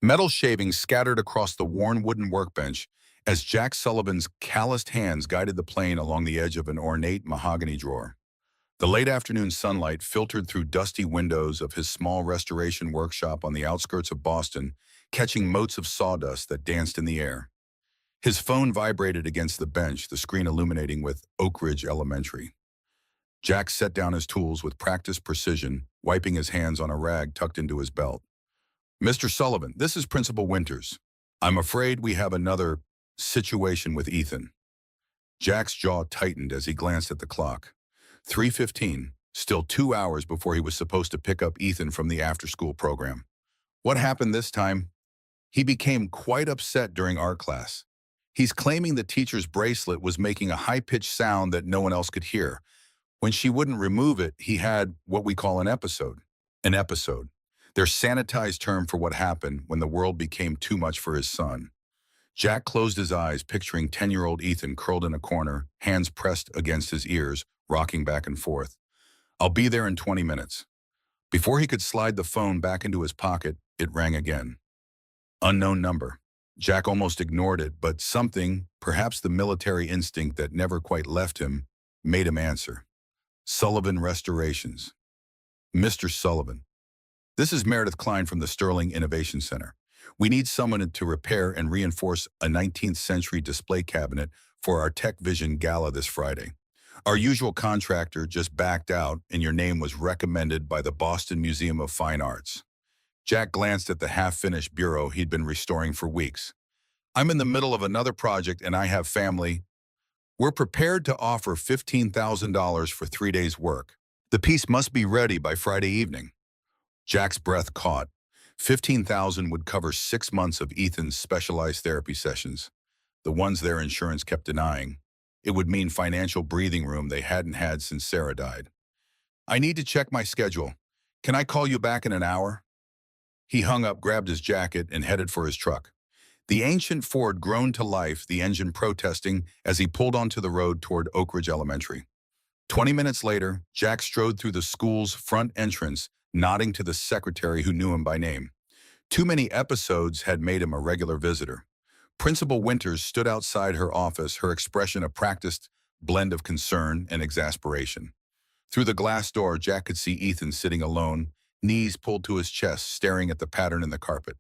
Metal shavings scattered across the worn wooden workbench as Jack Sullivan's calloused hands guided the plane along the edge of an ornate mahogany drawer. The late afternoon sunlight filtered through dusty windows of his small restoration workshop on the outskirts of Boston, catching motes of sawdust that danced in the air. His phone vibrated against the bench, the screen illuminating with Oak Ridge Elementary. Jack set down his tools with practiced precision, wiping his hands on a rag tucked into his belt. "Mr. Sullivan, this is Principal Winters. I'm afraid we have another situation with Ethan." Jack's jaw tightened as he glanced at the clock. 3:15, still 2 hours before he was supposed to pick up Ethan from the after-school program. What happened this time? He became quite upset during art class. He's claiming the teacher's bracelet was making a high-pitched sound that no one else could hear. When she wouldn't remove it, he had what we call an episode. An episode. Their sanitized term for what happened when the world became too much for his son. Jack closed his eyes, picturing 10-year-old Ethan curled in a corner, hands pressed against his ears, rocking back and forth. "I'll be there in 20 minutes. Before he could slide the phone back into his pocket, it rang again. Unknown number. Jack almost ignored it, but something, perhaps the military instinct that never quite left him, made him answer. Sullivan Restorations. "Mr. Sullivan, this is Meredith Klein from the Sterling Innovation Center. We need someone to repair and reinforce a 19th century display cabinet for our Tech Vision Gala this Friday. Our usual contractor just backed out, and your name was recommended by the Boston Museum of Fine Arts." Jack glanced at the half-finished bureau he'd been restoring for weeks. "I'm in the middle of another project and I have family. We're prepared to offer $15,000 for 3 days' work. The piece must be ready by Friday evening." Jack's breath caught. 15,000 would cover 6 months of Ethan's specialized therapy sessions, the ones their insurance kept denying. It would mean financial breathing room they hadn't had since Sarah died. "I need to check my schedule. Can I call you back in an hour?" He hung up, grabbed his jacket, and headed for his truck. The ancient Ford groaned to life, the engine protesting as he pulled onto the road toward Oak Ridge Elementary. 20 minutes later, Jack strode through the school's front entrance, nodding to the secretary who knew him by name. Too many episodes had made him a regular visitor. Principal Winters stood outside her office, her expression a practiced blend of concern and exasperation. Through the glass door, Jack could see Ethan sitting alone, knees pulled to his chest, staring at the pattern in the carpet.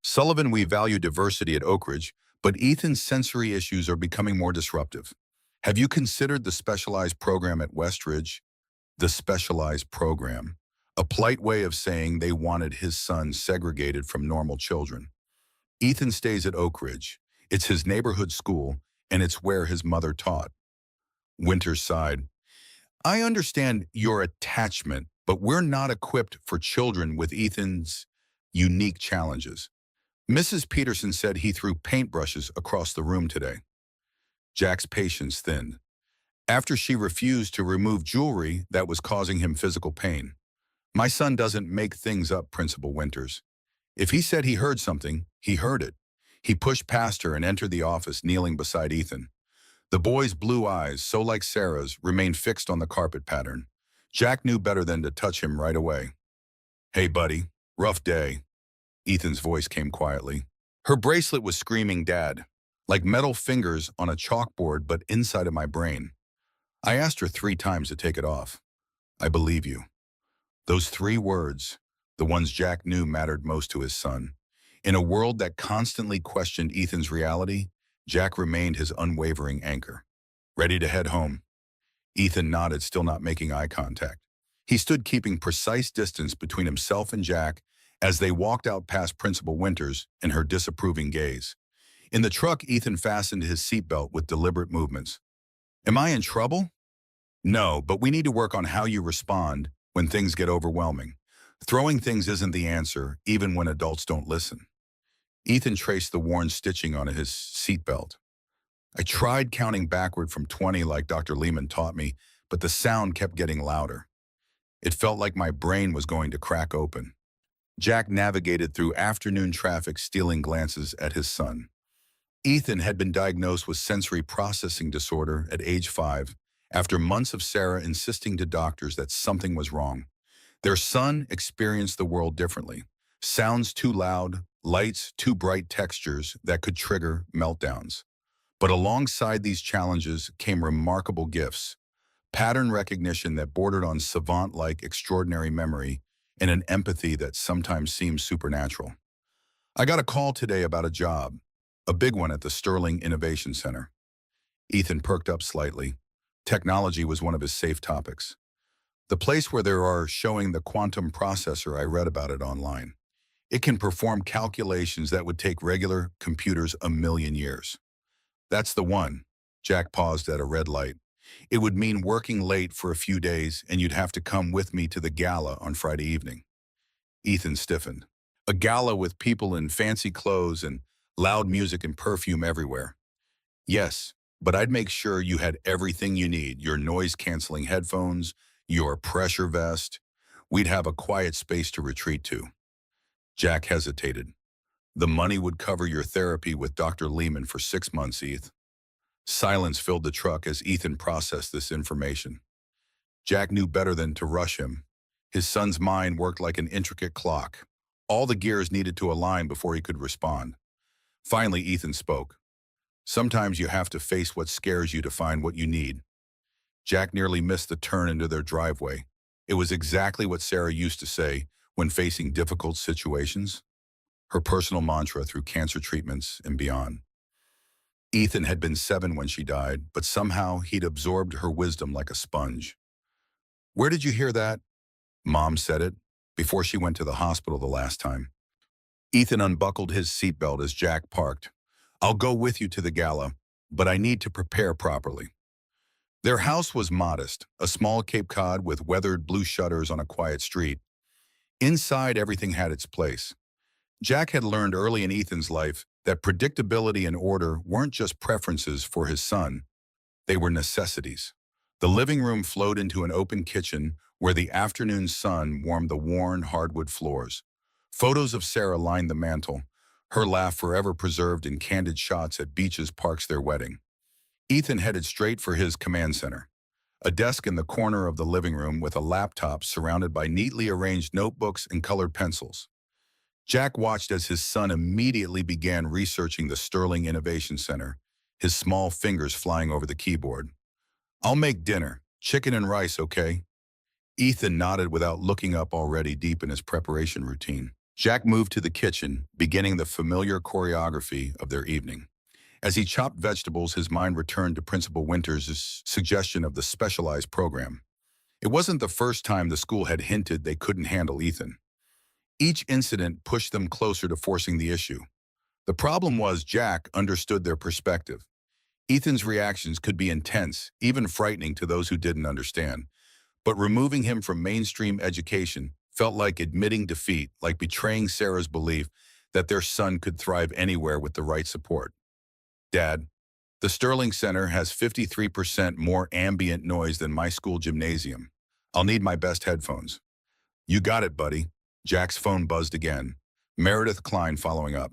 "Sullivan, we value diversity at Oak Ridge, but Ethan's sensory issues are becoming more disruptive. Have you considered the specialized program at Westridge?" The specialized program. A polite way of saying they wanted his son segregated from normal children. "Ethan stays at Oak Ridge. It's his neighborhood school, and it's where his mother taught." Winters sighed. "I understand your attachment, but we're not equipped for children with Ethan's unique challenges. Mrs. Peterson said he threw paintbrushes across the room today." Jack's patience thinned. "After she refused to remove jewelry that was causing him physical pain. My son doesn't make things up, Principal Winters. If he said he heard something, he heard it." He pushed past her and entered the office, kneeling beside Ethan. The boy's blue eyes, so like Sarah's, remained fixed on the carpet pattern. Jack knew better than to touch him right away. "Hey, buddy, rough day." Ethan's voice came quietly. Her bracelet was screaming Dad, like metal fingers on a chalkboard but inside of my brain. I asked her 3 times to take it off. "I believe you." Those 3 words, the ones Jack knew mattered most to his son. In a world that constantly questioned Ethan's reality, Jack remained his unwavering anchor. "Ready to head home?" Ethan nodded, still not making eye contact. He stood keeping precise distance between himself and Jack as they walked out past Principal Winters and her disapproving gaze. In the truck, Ethan fastened his seatbelt with deliberate movements. "Am I in trouble?" "No, but we need to work on how you respond when things get overwhelming. Throwing things isn't the answer, even when adults don't listen." Ethan traced the worn stitching on his seatbelt. "I tried counting backward from 20 like Dr. Lehman taught me, but the sound kept getting louder. It felt like my brain was going to crack open." Jack navigated through afternoon traffic, stealing glances at his son. Ethan had been diagnosed with sensory processing disorder at age 5, after months of Sarah insisting to doctors that something was wrong. Their son experienced the world differently. Sounds too loud, lights, too bright textures that could trigger meltdowns. But alongside these challenges came remarkable gifts, pattern recognition that bordered on savant-like extraordinary memory, and an empathy that sometimes seemed supernatural. I got a call today about a job, a big one at the Sterling Innovation Center. Ethan perked up slightly. Technology was one of his safe topics. The place where they are showing the quantum processor, I read about it online. It can perform calculations that would take regular computers a million years. That's the one. Jack paused at a red light. It would mean working late for a few days, and you'd have to come with me to the gala on Friday evening. Ethan stiffened. A gala with people in fancy clothes and loud music and perfume everywhere. Yes, but I'd make sure you had everything you need, your noise-canceling headphones, your pressure vest. We'd have a quiet space to retreat to. Jack hesitated. The money would cover your therapy with Dr. Lehman for 6 months, Eth. Silence filled the truck as Ethan processed this information. Jack knew better than to rush him. His son's mind worked like an intricate clock. All the gears needed to align before he could respond. Finally, Ethan spoke. Sometimes you have to face what scares you to find what you need. Jack nearly missed the turn into their driveway. It was exactly what Sarah used to say when facing difficult situations. Her personal mantra through cancer treatments and beyond. Ethan had been 7 when she died, but somehow he'd absorbed her wisdom like a sponge. Where did you hear that? Mom said it before she went to the hospital the last time. Ethan unbuckled his seatbelt as Jack parked. I'll go with you to the gala, but I need to prepare properly. Their house was modest, a small Cape Cod with weathered blue shutters on a quiet street. Inside, everything had its place. Jack had learned early in Ethan's life that predictability and order weren't just preferences for his son, they were necessities. The living room flowed into an open kitchen where the afternoon sun warmed the worn hardwood floors. Photos of Sarah lined the mantel, her laugh forever preserved in candid shots at beaches parks their wedding. Ethan headed straight for his command center, a desk in the corner of the living room with a laptop surrounded by neatly arranged notebooks and colored pencils. Jack watched as his son immediately began researching the Sterling Innovation Center, his small fingers flying over the keyboard. I'll make dinner, chicken and rice, okay? Ethan nodded without looking up, already deep in his preparation routine. Jack moved to the kitchen, beginning the familiar choreography of their evening. As he chopped vegetables, his mind returned to Principal Winters' suggestion of the specialized program. It wasn't the first time the school had hinted they couldn't handle Ethan. Each incident pushed them closer to forcing the issue. The problem was Jack understood their perspective. Ethan's reactions could be intense, even frightening to those who didn't understand. But removing him from mainstream education felt like admitting defeat, like betraying Sarah's belief that their son could thrive anywhere with the right support. Dad, the Sterling Center has 53% more ambient noise than my school gymnasium. I'll need my best headphones. You got it, buddy. Jack's phone buzzed again. Meredith Klein following up.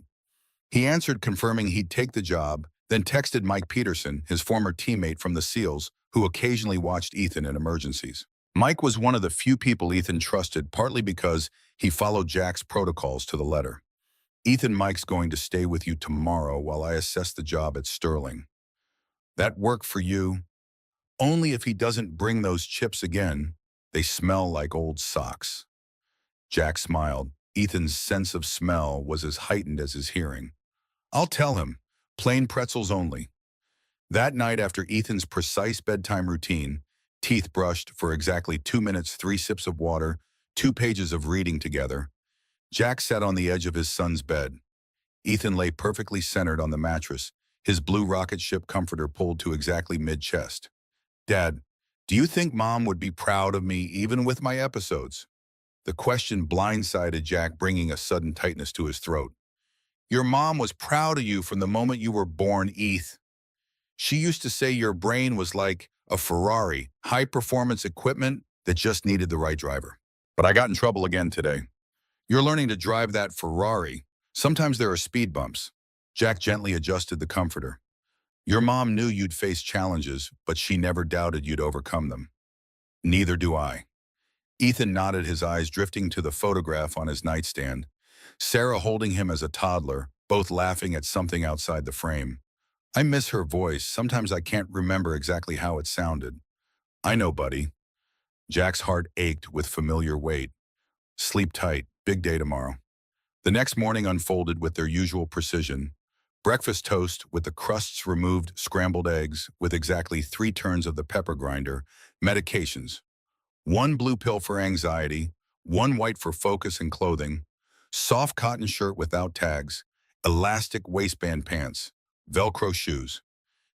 He answered, confirming he'd take the job, then texted Mike Peterson, his former teammate from the SEALs, who occasionally watched Ethan in emergencies. Mike was one of the few people Ethan trusted, partly because he followed Jack's protocols to the letter. Ethan, Mike's going to stay with you tomorrow while I assess the job at Sterling. That work for you? Only if he doesn't bring those chips again. They smell like old socks. Jack smiled. Ethan's sense of smell was as heightened as his hearing. I'll tell him. Plain pretzels only. That night, after Ethan's precise bedtime routine, teeth brushed for exactly 2 minutes, 3 sips of water, 2 pages of reading together, Jack sat on the edge of his son's bed. Ethan lay perfectly centered on the mattress, his blue rocket ship comforter pulled to exactly mid-chest. Dad, do you think Mom would be proud of me even with my episodes? The question blindsided Jack, bringing a sudden tightness to his throat. Your mom was proud of you from the moment you were born, Eth. She used to say your brain was like a Ferrari, high-performance equipment that just needed the right driver. But I got in trouble again today. You're learning to drive that Ferrari. Sometimes there are speed bumps. Jack gently adjusted the comforter. Your mom knew you'd face challenges, but she never doubted you'd overcome them. Neither do I. Ethan nodded, his eyes drifting to the photograph on his nightstand. Sarah holding him as a toddler, both laughing at something outside the frame. I miss her voice. Sometimes I can't remember exactly how it sounded. I know, buddy. Jack's heart ached with familiar weight. Sleep tight. Big day tomorrow. The next morning unfolded with their usual precision. Breakfast toast with the crusts removed, scrambled eggs with exactly 3 turns of the pepper grinder, medications. 1 blue pill for anxiety, 1 white for focus and clothing, soft cotton shirt without tags, elastic waistband pants, Velcro shoes.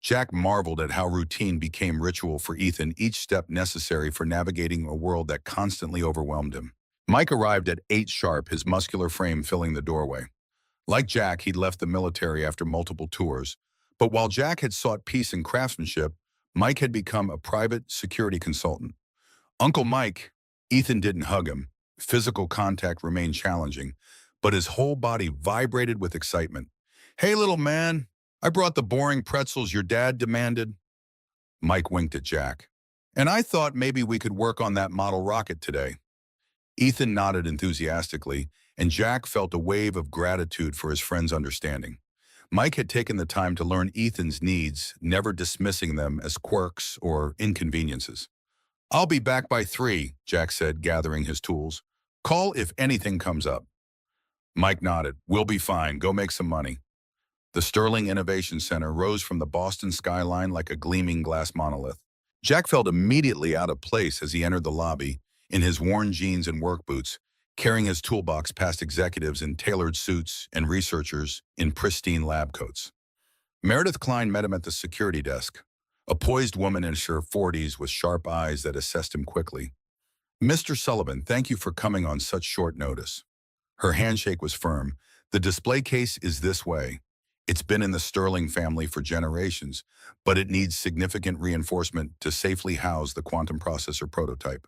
Jack marveled at how routine became ritual for Ethan, each step necessary for navigating a world that constantly overwhelmed him. Mike arrived at 8 sharp, his muscular frame filling the doorway. Like Jack, he'd left the military after multiple tours, but while Jack had sought peace and craftsmanship, Mike had become a private security consultant. Uncle Mike, Ethan didn't hug him. Physical contact remained challenging, but his whole body vibrated with excitement. Hey, little man, I brought the boring pretzels your dad demanded. Mike winked at Jack. And I thought maybe we could work on that model rocket today. Ethan nodded enthusiastically, and Jack felt a wave of gratitude for his friend's understanding. Mike had taken the time to learn Ethan's needs, never dismissing them as quirks or inconveniences. I'll be back by 3, Jack said, gathering his tools. Call if anything comes up. Mike nodded. We'll be fine. Go make some money. The Sterling Innovation Center rose from the Boston skyline like a gleaming glass monolith. Jack felt immediately out of place as he entered the lobby, in his worn jeans and work boots, carrying his toolbox past executives in tailored suits and researchers in pristine lab coats. Meredith Klein met him at the security desk, a poised woman in her 40s with sharp eyes that assessed him quickly. Mr. Sullivan, thank you for coming on such short notice. Her handshake was firm. The display case is this way. It's been in the Sterling family for generations, but it needs significant reinforcement to safely house the quantum processor prototype.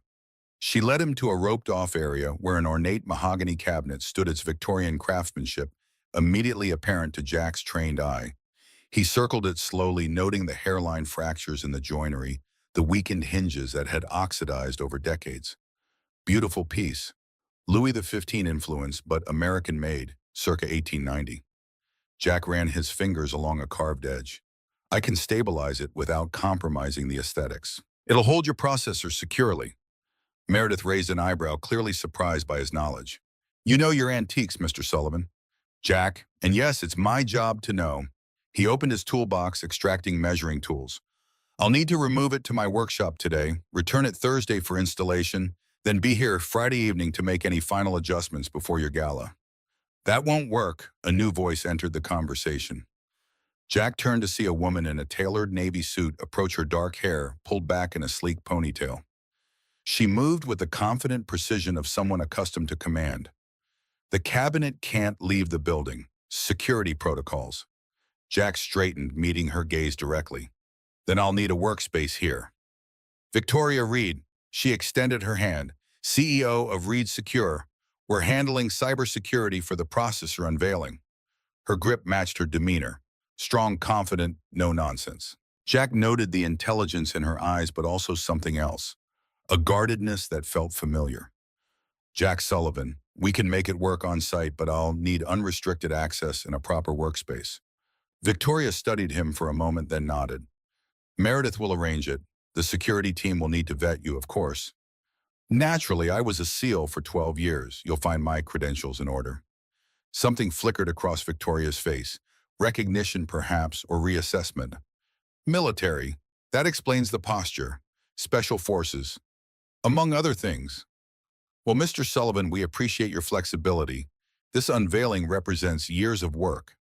She led him to a roped-off area where an ornate mahogany cabinet stood, its Victorian craftsmanship immediately apparent to Jack's trained eye. He circled it slowly, noting the hairline fractures in the joinery, the weakened hinges that had oxidized over decades. Beautiful piece. Louis XV influence, but American-made, circa 1890. Jack ran his fingers along a carved edge. I can stabilize it without compromising the aesthetics. It'll hold your processor securely. Meredith raised an eyebrow, clearly surprised by his knowledge. You know your antiques, Mr. Sullivan. Jack, and yes, it's my job to know. He opened his toolbox, extracting measuring tools. I'll need to remove it to my workshop today, return it Thursday for installation, then be here Friday evening to make any final adjustments before your gala. That won't work, a new voice entered the conversation. Jack turned to see a woman in a tailored navy suit approach, her dark hair pulled back in a sleek ponytail. She moved with the confident precision of someone accustomed to command. The cabinet can't leave the building. Security protocols. Jack straightened, meeting her gaze directly. Then I'll need a workspace here. Victoria Reed, she extended her hand, CEO of Reed Secure. We're handling cybersecurity for the processor unveiling. Her grip matched her demeanor. Strong, confident, no nonsense. Jack noted the intelligence in her eyes, but also something else. A guardedness that felt familiar. Jack Sullivan, we can make it work on site, but I'll need unrestricted access in a proper workspace. Victoria studied him for a moment, then nodded. Meredith will arrange it. The security team will need to vet you, of course. Naturally, I was a SEAL for 12 years. You'll find my credentials in order. Something flickered across Victoria's face. Recognition, perhaps, or reassessment. Military. That explains the posture. Special forces. Among other things. Well, Mr. Sullivan, we appreciate your flexibility. This unveiling represents years of work.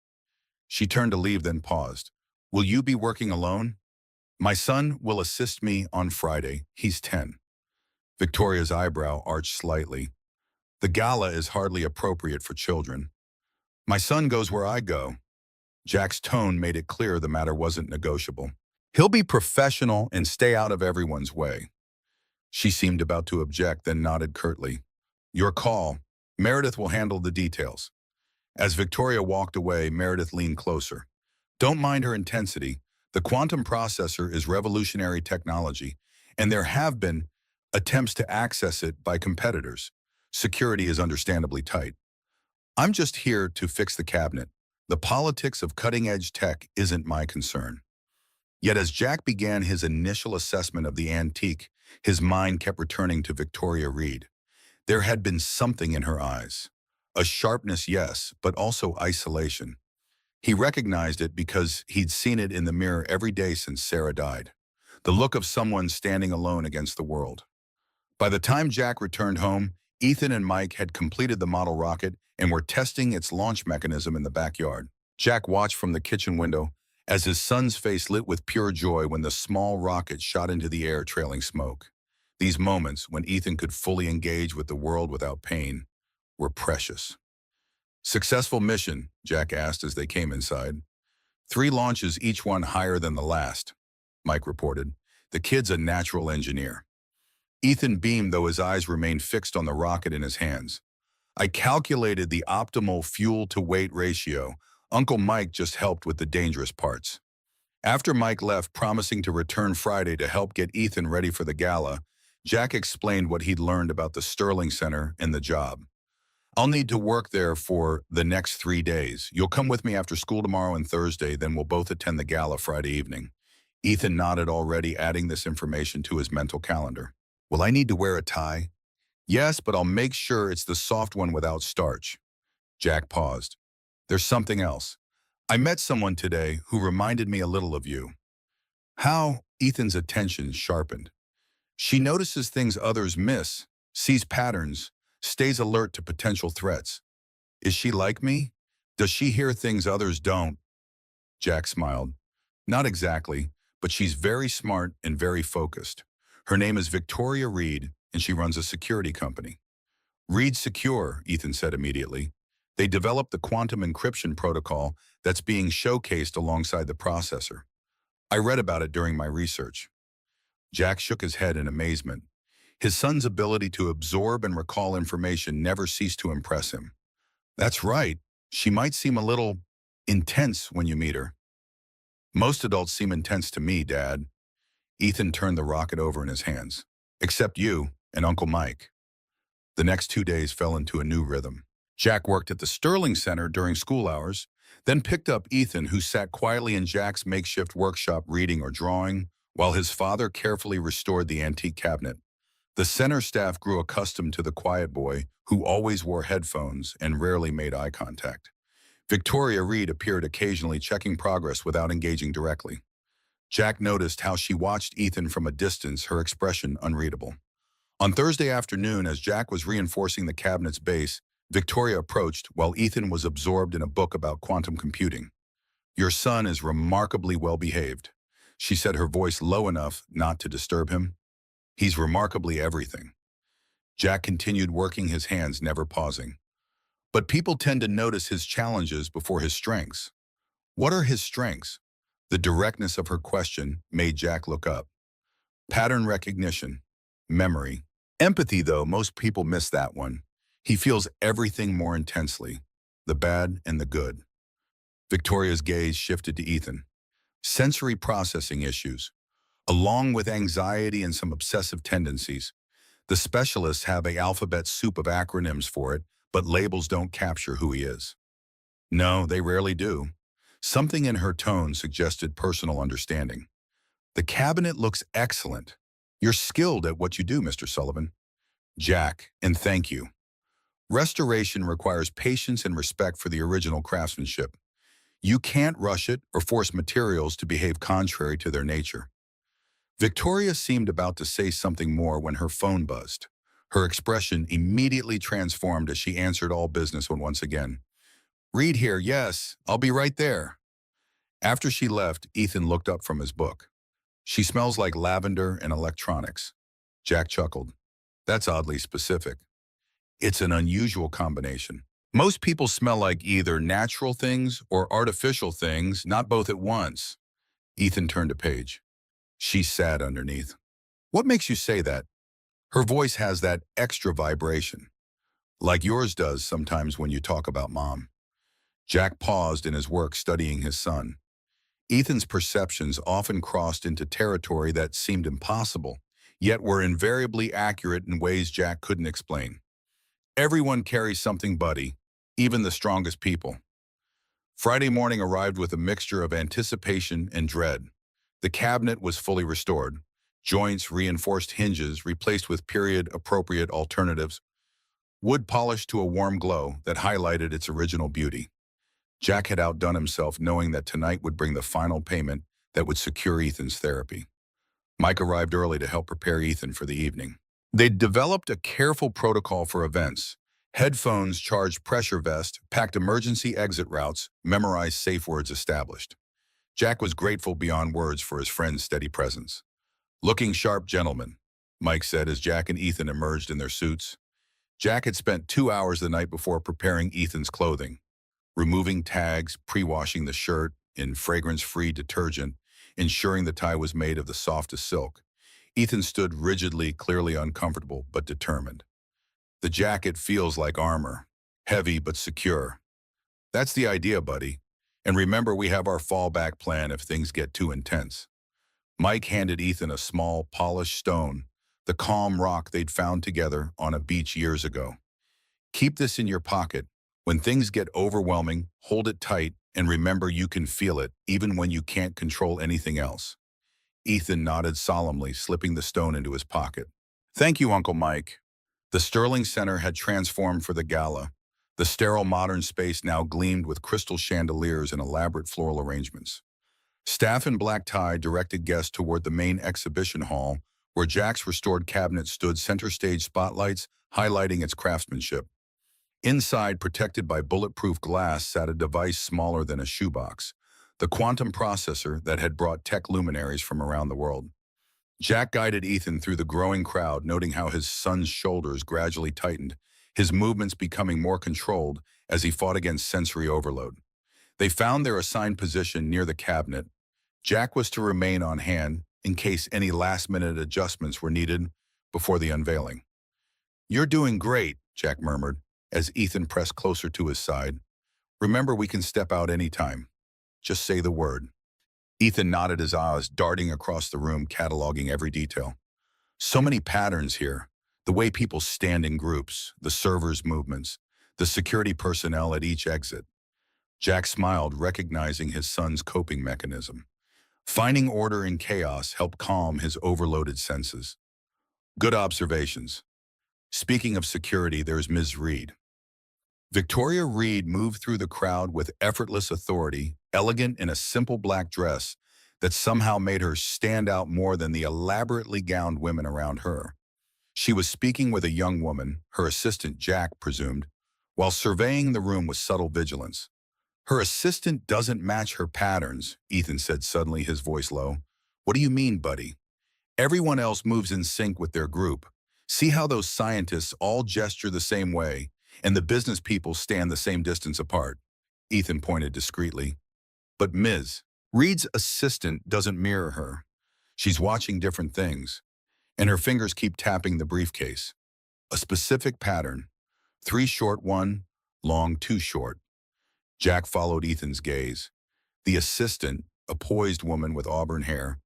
She turned to leave, then paused. Will you be working alone? My son will assist me on Friday. He's 10. Victoria's eyebrow arched slightly. The gala is hardly appropriate for children. My son goes where I go. Jack's tone made it clear the matter wasn't negotiable. He'll be professional and stay out of everyone's way. She seemed about to object, then nodded curtly. Your call. Meredith will handle the details. As Victoria walked away, Meredith leaned closer. Don't mind her intensity. The quantum processor is revolutionary technology, and there have been attempts to access it by competitors. Security is understandably tight. I'm just here to fix the cabinet. The politics of cutting-edge tech isn't my concern. Yet as Jack began his initial assessment of the antique, his mind kept returning to Victoria Reed. There had been something in her eyes. A sharpness, yes, but also isolation. He recognized it because he'd seen it in the mirror every day since Sarah died. The look of someone standing alone against the world. By the time Jack returned home, Ethan and Mike had completed the model rocket and were testing its launch mechanism in the backyard. Jack watched from the kitchen window as his son's face lit with pure joy when the small rocket shot into the air trailing smoke. These moments, when Ethan could fully engage with the world without pain, were precious. "Successful mission?" Jack asked as they came inside. "3 launches, each one higher than the last," Mike reported. "The kid's a natural engineer." Ethan beamed, though his eyes remained fixed on the rocket in his hands. "I calculated the optimal fuel-to-weight ratio. Uncle Mike just helped with the dangerous parts." After Mike left, promising to return Friday to help get Ethan ready for the gala, Jack explained what he'd learned about the Sterling Center and the job. "I'll need to work there for the next 3 days. You'll come with me after school tomorrow and Thursday, then we'll both attend the gala Friday evening." Ethan nodded, already adding this information to his mental calendar. "Will I need to wear a tie?" "Yes, but I'll make sure it's the soft one without starch." Jack paused. "There's something else. I met someone today who reminded me a little of you." "How?" Ethan's attention sharpened. "She notices things others miss, sees patterns, stays alert to potential threats. Is she like me? Does she hear things others don't?" Jack smiled. "Not exactly, but she's very smart and very focused. Her name is Victoria Reed, and she runs a security company." "Reed Secure," Ethan said immediately. "They developed the quantum encryption protocol that's being showcased alongside the processor. I read about it during my research." Jack shook his head in amazement. His son's ability to absorb and recall information never ceased to impress him. "That's right. She might seem a little intense when you meet her." "Most adults seem intense to me, Dad." Ethan turned the rocket over in his hands. "Except you and Uncle Mike." The next 2 days fell into a new rhythm. Jack worked at the Sterling Center during school hours, then picked up Ethan, who sat quietly in Jack's makeshift workshop reading or drawing, while his father carefully restored the antique cabinet. The center staff grew accustomed to the quiet boy, who always wore headphones and rarely made eye contact. Victoria Reed appeared occasionally, checking progress without engaging directly. Jack noticed how she watched Ethan from a distance, her expression unreadable. On Thursday afternoon, as Jack was reinforcing the cabinet's base, Victoria approached while Ethan was absorbed in a book about quantum computing. "Your son is remarkably well behaved," she said, her voice low enough not to disturb him. "He's remarkably everything." Jack continued working, his hands never pausing. "But people tend to notice his challenges before his strengths." "What are his strengths?" The directness of her question made Jack look up. "Pattern recognition, memory. Empathy, though, most people miss that one. He feels everything more intensely, the bad and the good." Victoria's gaze shifted to Ethan. "Sensory processing issues, along with anxiety and some obsessive tendencies. The specialists have an alphabet soup of acronyms for it, but labels don't capture who he is." "No, they rarely do." Something in her tone suggested personal understanding. "The cabinet looks excellent. You're skilled at what you do, Mr. Sullivan." "Jack, and thank you." Restoration requires patience and respect for the original craftsmanship. You can't rush it or force materials to behave contrary to their nature. Victoria seemed about to say something more when her phone buzzed. Her expression immediately transformed as she answered all business once again. "Reed here, yes, I'll be right there." After she left, Ethan looked up from his book. "She smells like lavender and electronics." Jack chuckled. "That's oddly specific." "It's an unusual combination. Most people smell like either natural things or artificial things, not both at once." Ethan turned a page. "She's sad underneath." "What makes you say that?" "Her voice has that extra vibration. Like yours does sometimes when you talk about Mom." Jack paused in his work, studying his son. Ethan's perceptions often crossed into territory that seemed impossible, yet were invariably accurate in ways Jack couldn't explain. "Everyone carries something, buddy. even the strongest people. Friday morning arrived with a mixture of anticipation and dread. The cabinet was fully restored. Joints, reinforced hinges replaced with period-appropriate alternatives, wood polished to a warm glow that highlighted its original beauty. Jack had outdone himself knowing that tonight would bring the final payment that would secure Ethan's therapy. Mike arrived early to help prepare Ethan for the evening. They'd developed a careful protocol for events. Headphones, charged pressure vest, packed emergency exit routes, memorized safe words established. Jack was grateful beyond words for his friend's steady presence. "Looking sharp, gentlemen," Mike said as Jack and Ethan emerged in their suits. Jack had spent 2 hours the night before preparing Ethan's clothing, removing tags, pre-washing the shirt in fragrance-free detergent, ensuring the tie was made of the softest silk. Ethan stood rigidly, clearly uncomfortable, but determined. "The jacket feels like armor, heavy but secure." "That's the idea, buddy. And remember, we have our fallback plan if things get too intense." Mike handed Ethan a small, polished stone, the calm rock they'd found together on a beach years ago. "Keep this in your pocket. When things get overwhelming, hold it tight and remember you can feel it even when you can't control anything else." Ethan nodded solemnly, slipping the stone into his pocket. "Thank you, Uncle Mike." The Sterling Center had transformed for the gala. The sterile modern space now gleamed with crystal chandeliers and elaborate floral arrangements. Staff in black tie directed guests toward the main exhibition hall, where Jack's restored cabinet stood center stage spotlights, highlighting its craftsmanship. Inside, protected by bulletproof glass, sat a device smaller than a shoebox, the quantum processor that had brought tech luminaries from around the world. Jack guided Ethan through the growing crowd, noting how his son's shoulders gradually tightened, his movements becoming more controlled as he fought against sensory overload. They found their assigned position near the cabinet. Jack was to remain on hand in case any last-minute adjustments were needed before the unveiling. "You're doing great," Jack murmured, as Ethan pressed closer to his side. "Remember, we can step out anytime. Just say the word." Ethan nodded his eyes, darting across the room, cataloging every detail. So many patterns here. The way people stand in groups, the servers' movements, the security personnel at each exit. Jack smiled, recognizing his son's coping mechanism. Finding order in chaos helped calm his overloaded senses. "Good observations. Speaking of security, there's Ms. Reed." Victoria Reed moved through the crowd with effortless authority, elegant in a simple black dress that somehow made her stand out more than the elaborately gowned women around her. She was speaking with a young woman, her assistant Jack presumed, while surveying the room with subtle vigilance. "Her assistant doesn't match her patterns," Ethan said suddenly, his voice low. "What do you mean, buddy?" "Everyone else moves in sync with their group. See how those scientists all gesture the same way, and the business people stand the same distance apart." Ethan pointed discreetly. "But Ms. Reed's assistant doesn't mirror her. She's watching different things, and her fingers keep tapping the briefcase. A specific pattern. 3 short, 1 long, 2 short." Jack followed Ethan's gaze. The assistant, a poised woman with auburn hair,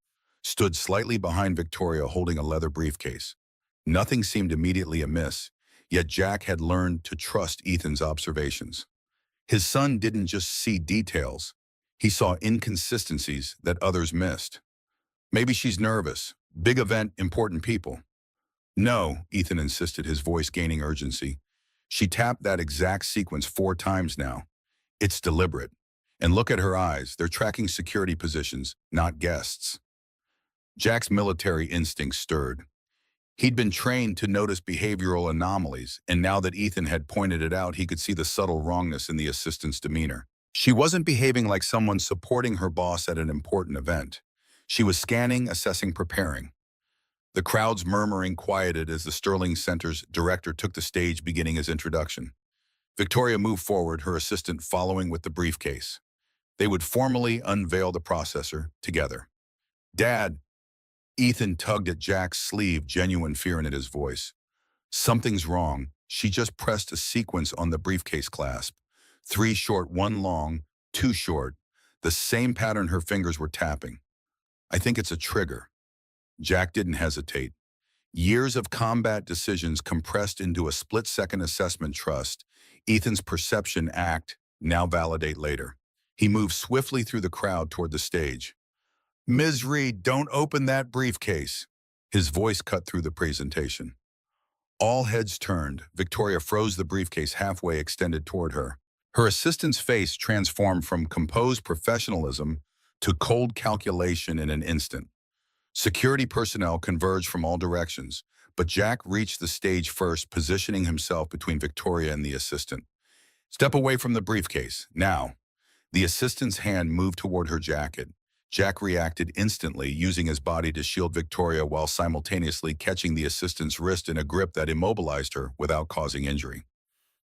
stood slightly behind Victoria holding a leather briefcase. Nothing seemed immediately amiss, yet Jack had learned to trust Ethan's observations. His son didn't just see details. He saw inconsistencies that others missed. "Maybe she's nervous. Big event, important people." "No," Ethan insisted, his voice gaining urgency. "She tapped that exact sequence 4 times now. It's deliberate. And look at her eyes. They're tracking security positions, not guests." Jack's military instincts stirred. He'd been trained to notice behavioral anomalies, and now that Ethan had pointed it out, he could see the subtle wrongness in the assistant's demeanor. She wasn't behaving like someone supporting her boss at an important event. She was scanning, assessing, preparing. The crowd's murmuring quieted as the Sterling Center's director took the stage, beginning his introduction. Victoria moved forward, her assistant following with the briefcase. They would formally unveil the processor together. "Dad," Ethan tugged at Jack's sleeve, genuine fear in his voice. "Something's wrong." She just pressed a sequence on the briefcase clasp. 3 short, 1 long, 2 short. The same pattern her fingers were tapping. "I think it's a trigger." Jack didn't hesitate. Years of combat decisions compressed into a split-second assessment. "Trust." Ethan's perception act, now validate later. He moved swiftly through the crowd toward the stage. Ms. Reed, don't open that briefcase. His voice cut through the presentation. All heads turned. Victoria froze the briefcase halfway extended toward her. Her assistant's face transformed from composed professionalism to cold calculation in an instant. Security personnel converged from all directions, but Jack reached the stage first, positioning himself between Victoria and the assistant. Step away from the briefcase, now. The assistant's hand moved toward her jacket. Jack reacted instantly, using his body to shield Victoria while simultaneously catching the assistant's wrist in a grip that immobilized her without causing injury.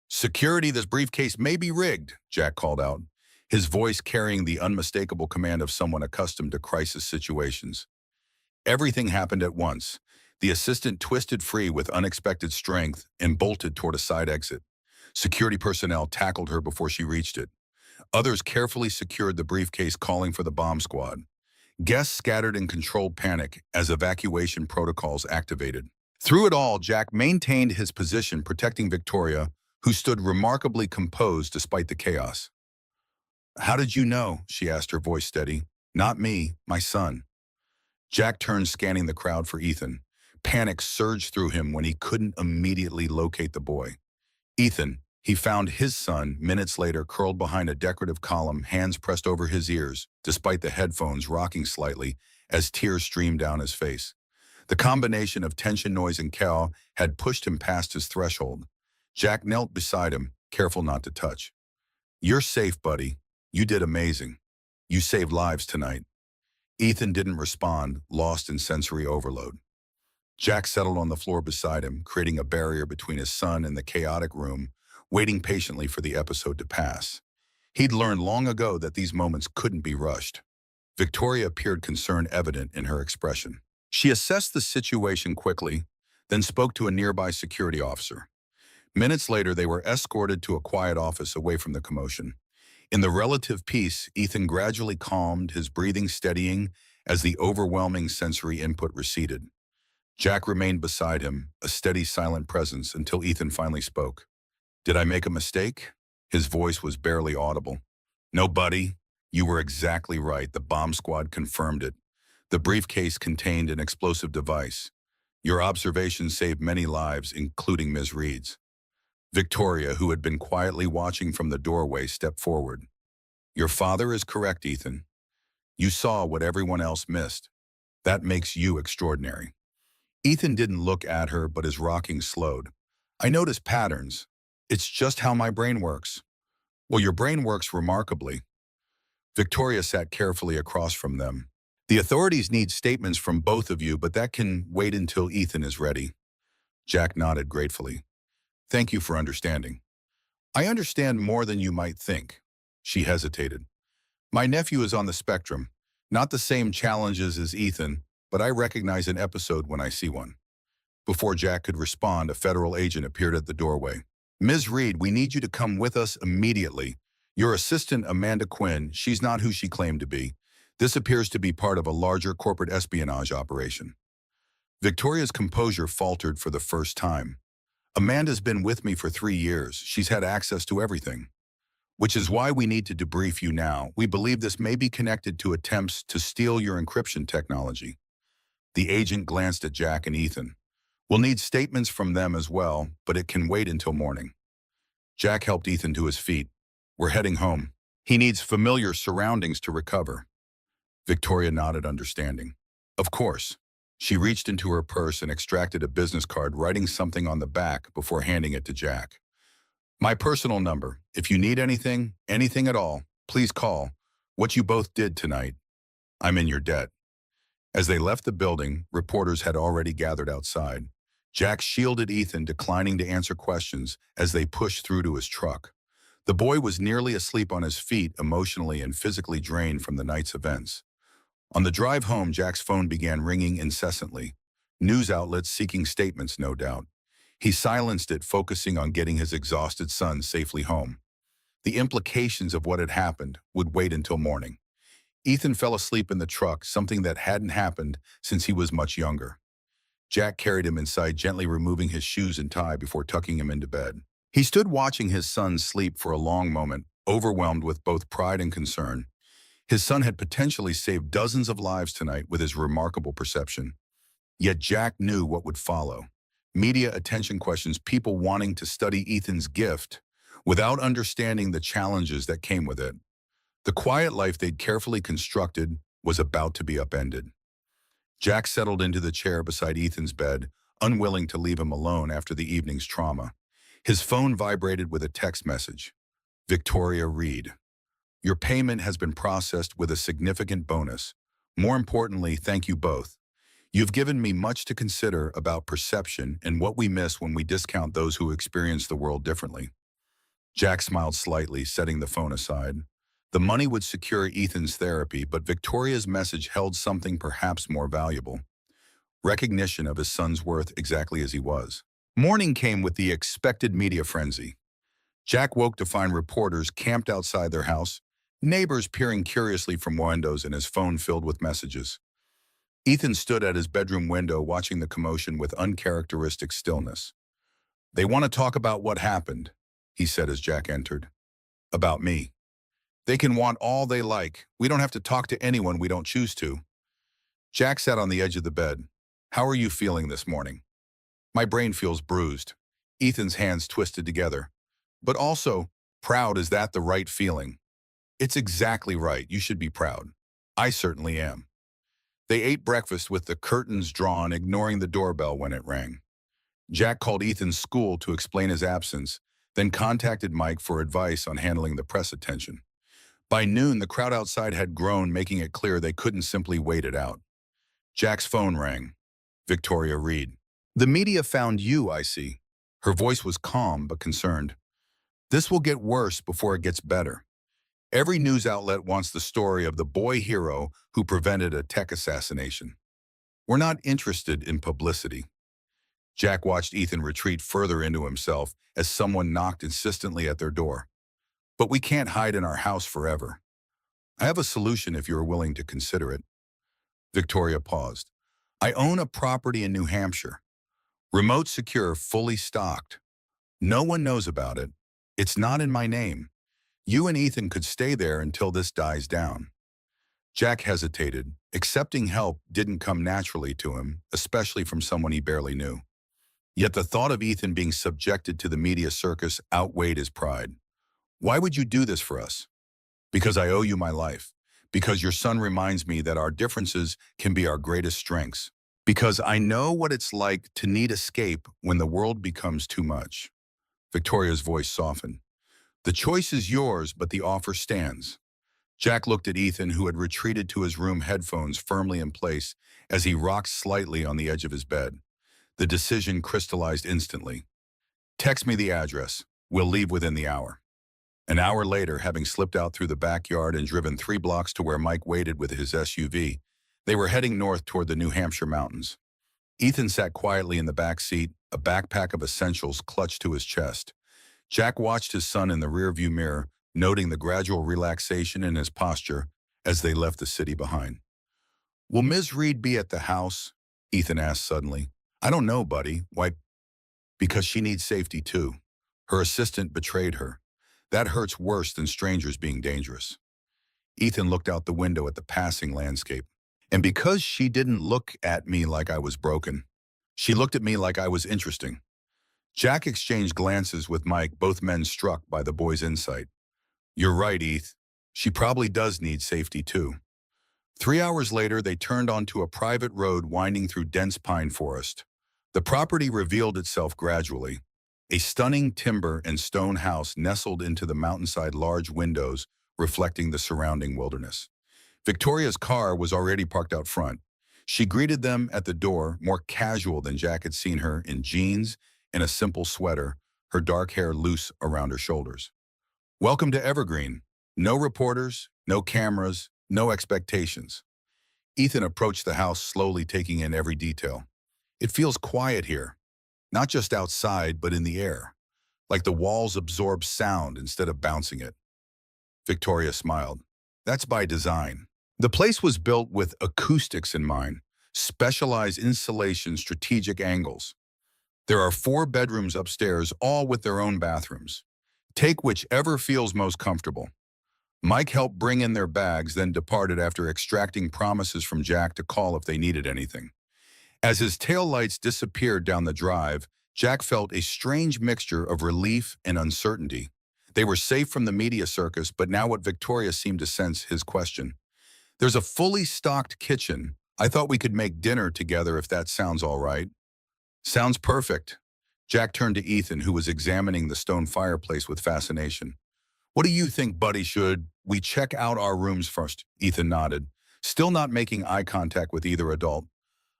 Security, this briefcase may be rigged, Jack called out, his voice carrying the unmistakable command of someone accustomed to crisis situations. Everything happened at once. The assistant twisted free with unexpected strength and bolted toward a side exit. Security personnel tackled her before she reached it. Others carefully secured the briefcase, calling for the bomb squad. Guests scattered in controlled panic as evacuation protocols activated. Through it all, Jack maintained his position, protecting Victoria, who stood remarkably composed despite the chaos. How did you know? She asked, her voice steady. Not me, my son. Jack turned, scanning the crowd for Ethan. Panic surged through him when he couldn't immediately locate the boy. Ethan, he found his son minutes later, curled behind a decorative column, hands pressed over his ears, despite the headphones rocking slightly as tears streamed down his face. The combination of tension, noise, and chaos had pushed him past his threshold. Jack knelt beside him, careful not to touch. You're safe, buddy. You did amazing. You saved lives tonight. Ethan didn't respond, lost in sensory overload. Jack settled on the floor beside him, creating a barrier between his son and the chaotic room, waiting patiently for the episode to pass. He'd learned long ago that these moments couldn't be rushed. Victoria appeared concern evident in her expression. She assessed the situation quickly, then spoke to a nearby security officer. Minutes later, they were escorted to a quiet office away from the commotion. In the relative peace, Ethan gradually calmed, his breathing steadying as the overwhelming sensory input receded. Jack remained beside him, a steady, silent presence, until Ethan finally spoke. Did I make a mistake? His voice was barely audible. No, buddy. You were exactly right. The bomb squad confirmed it. The briefcase contained an explosive device. Your observation saved many lives, including Ms. Reed's. Victoria, who had been quietly watching from the doorway, stepped forward. Your father is correct, Ethan. You saw what everyone else missed. That makes you extraordinary. Ethan didn't look at her, but his rocking slowed. I noticed patterns. It's just how my brain works. Well, your brain works remarkably. Victoria sat carefully across from them. The authorities need statements from both of you, but that can wait until Ethan is ready. Jack nodded gratefully. Thank you for understanding. I understand more than you might think. She hesitated. My nephew is on the spectrum. Not the same challenges as Ethan, but I recognize an episode when I see one. Before Jack could respond, a federal agent appeared at the doorway. Ms. Reed, we need you to come with us immediately. Your assistant, Amanda Quinn, she's not who she claimed to be. This appears to be part of a larger corporate espionage operation. Victoria's composure faltered for the first time. Amanda's been with me for 3 years. She's had access to everything. Which is why we need to debrief you now. We believe this may be connected to attempts to steal your encryption technology. The agent glanced at Jack and Ethan. We'll need statements from them as well, but it can wait until morning. Jack helped Ethan to his feet. We're heading home. He needs familiar surroundings to recover. Victoria nodded, understanding. Of course. She reached into her purse and extracted a business card, writing something on the back before handing it to Jack. My personal number. If you need anything at all, please call. What you both did tonight, I'm in your debt. As they left the building, reporters had already gathered outside. Jack shielded Ethan, declining to answer questions as they pushed through to his truck. The boy was nearly asleep on his feet, emotionally and physically drained from the night's events. On the drive home, Jack's phone began ringing incessantly. News outlets seeking statements, no doubt. He silenced it, focusing on getting his exhausted son safely home. The implications of what had happened would wait until morning. Ethan fell asleep in the truck, something that hadn't happened since he was much younger. Jack carried him inside, gently removing his shoes and tie before tucking him into bed. He stood watching his son sleep for a long moment, overwhelmed with both pride and concern. His son had potentially saved dozens of lives tonight with his remarkable perception. Yet Jack knew what would follow. Media attention questions, people wanting to study Ethan's gift without understanding the challenges that came with it. The quiet life they'd carefully constructed was about to be upended. Jack settled into the chair beside Ethan's bed, unwilling to leave him alone after the evening's trauma. His phone vibrated with a text message. Victoria Reed. Your payment has been processed with a significant bonus. More importantly, thank you both. You've given me much to consider about perception and what we miss when we discount those who experience the world differently. Jack smiled slightly, setting the phone aside. The money would secure Ethan's therapy, but Victoria's message held something perhaps more valuable. Recognition of his son's worth exactly as he was. Morning came with the expected media frenzy. Jack woke to find reporters camped outside their house, neighbors peering curiously from windows, and his phone filled with messages. Ethan stood at his bedroom window watching the commotion with uncharacteristic stillness. They want to talk about what happened, he said as Jack entered. About me. They can want all they like. We don't have to talk to anyone we don't choose to. Jack sat on the edge of the bed. How are you feeling this morning? My brain feels bruised. Ethan's hands twisted together. But also, proud, is that the right feeling? It's exactly right. You should be proud. I certainly am. They ate breakfast with the curtains drawn, ignoring the doorbell when it rang. Jack called Ethan's school to explain his absence, then contacted Mike for advice on handling the press attention. By noon, the crowd outside had grown, making it clear they couldn't simply wait it out. Jack's phone rang. Victoria Reed. The media found you, I see. Her voice was calm but concerned. This will get worse before it gets better. Every news outlet wants the story of the boy hero who prevented a tech assassination. We're not interested in publicity. Jack watched Ethan retreat further into himself as someone knocked insistently at their door. But we can't hide in our house forever. I have a solution if you are willing to consider it. Victoria paused. I own a property in New Hampshire. Remote secure, fully stocked. No one knows about it. It's not in my name. You and Ethan could stay there until this dies down. Jack hesitated. Accepting help didn't come naturally to him, especially from someone he barely knew. Yet the thought of Ethan being subjected to the media circus outweighed his pride. Why would you do this for us? Because I owe you my life. Because your son reminds me that our differences can be our greatest strengths. Because I know what it's like to need escape when the world becomes too much. Victoria's voice softened. The choice is yours, but the offer stands. Jack looked at Ethan, who had retreated to his room, headphones firmly in place, as he rocked slightly on the edge of his bed. The decision crystallized instantly. Text me the address. We'll leave within the hour. An hour later, having slipped out through the backyard and driven 3 blocks to where Mike waited with his SUV, they were heading north toward the New Hampshire mountains. Ethan sat quietly in the back seat, a backpack of essentials clutched to his chest. Jack watched his son in the rearview mirror, noting the gradual relaxation in his posture as they left the city behind. Will Ms. Reed be at the house? Ethan asked suddenly. I don't know, buddy. Why? Because she needs safety too. Her assistant betrayed her. That hurts worse than strangers being dangerous. Ethan looked out the window at the passing landscape. And because she didn't look at me like I was broken, she looked at me like I was interesting. Jack exchanged glances with Mike, both men struck by the boy's insight. You're right, Eth. She probably does need safety too. 3 hours later, they turned onto a private road winding through dense pine forest. The property revealed itself gradually. A stunning timber and stone house nestled into the mountainside, large windows reflecting the surrounding wilderness. Victoria's car was already parked out front. She greeted them at the door, more casual than Jack had seen her, in jeans and a simple sweater, her dark hair loose around her shoulders. Welcome to Evergreen. No reporters, no cameras, no expectations. Ethan approached the house, slowly taking in every detail. It feels quiet here, not just outside, but in the air, like the walls absorb sound instead of bouncing it. Victoria smiled. That's by design. The place was built with acoustics in mind, specialized insulation, strategic angles. There are 4 bedrooms upstairs, all with their own bathrooms. Take whichever feels most comfortable. Mike helped bring in their bags, then departed after extracting promises from Jack to call if they needed anything. As his taillights disappeared down the drive, Jack felt a strange mixture of relief and uncertainty. They were safe from the media circus, but now what Victoria seemed to sense his question. There's a fully stocked kitchen. I thought we could make dinner together if that sounds all right. Sounds perfect. Jack turned to Ethan, who was examining the stone fireplace with fascination. What do you think, buddy? Should we check out our rooms first? Ethan nodded, still not making eye contact with either adult.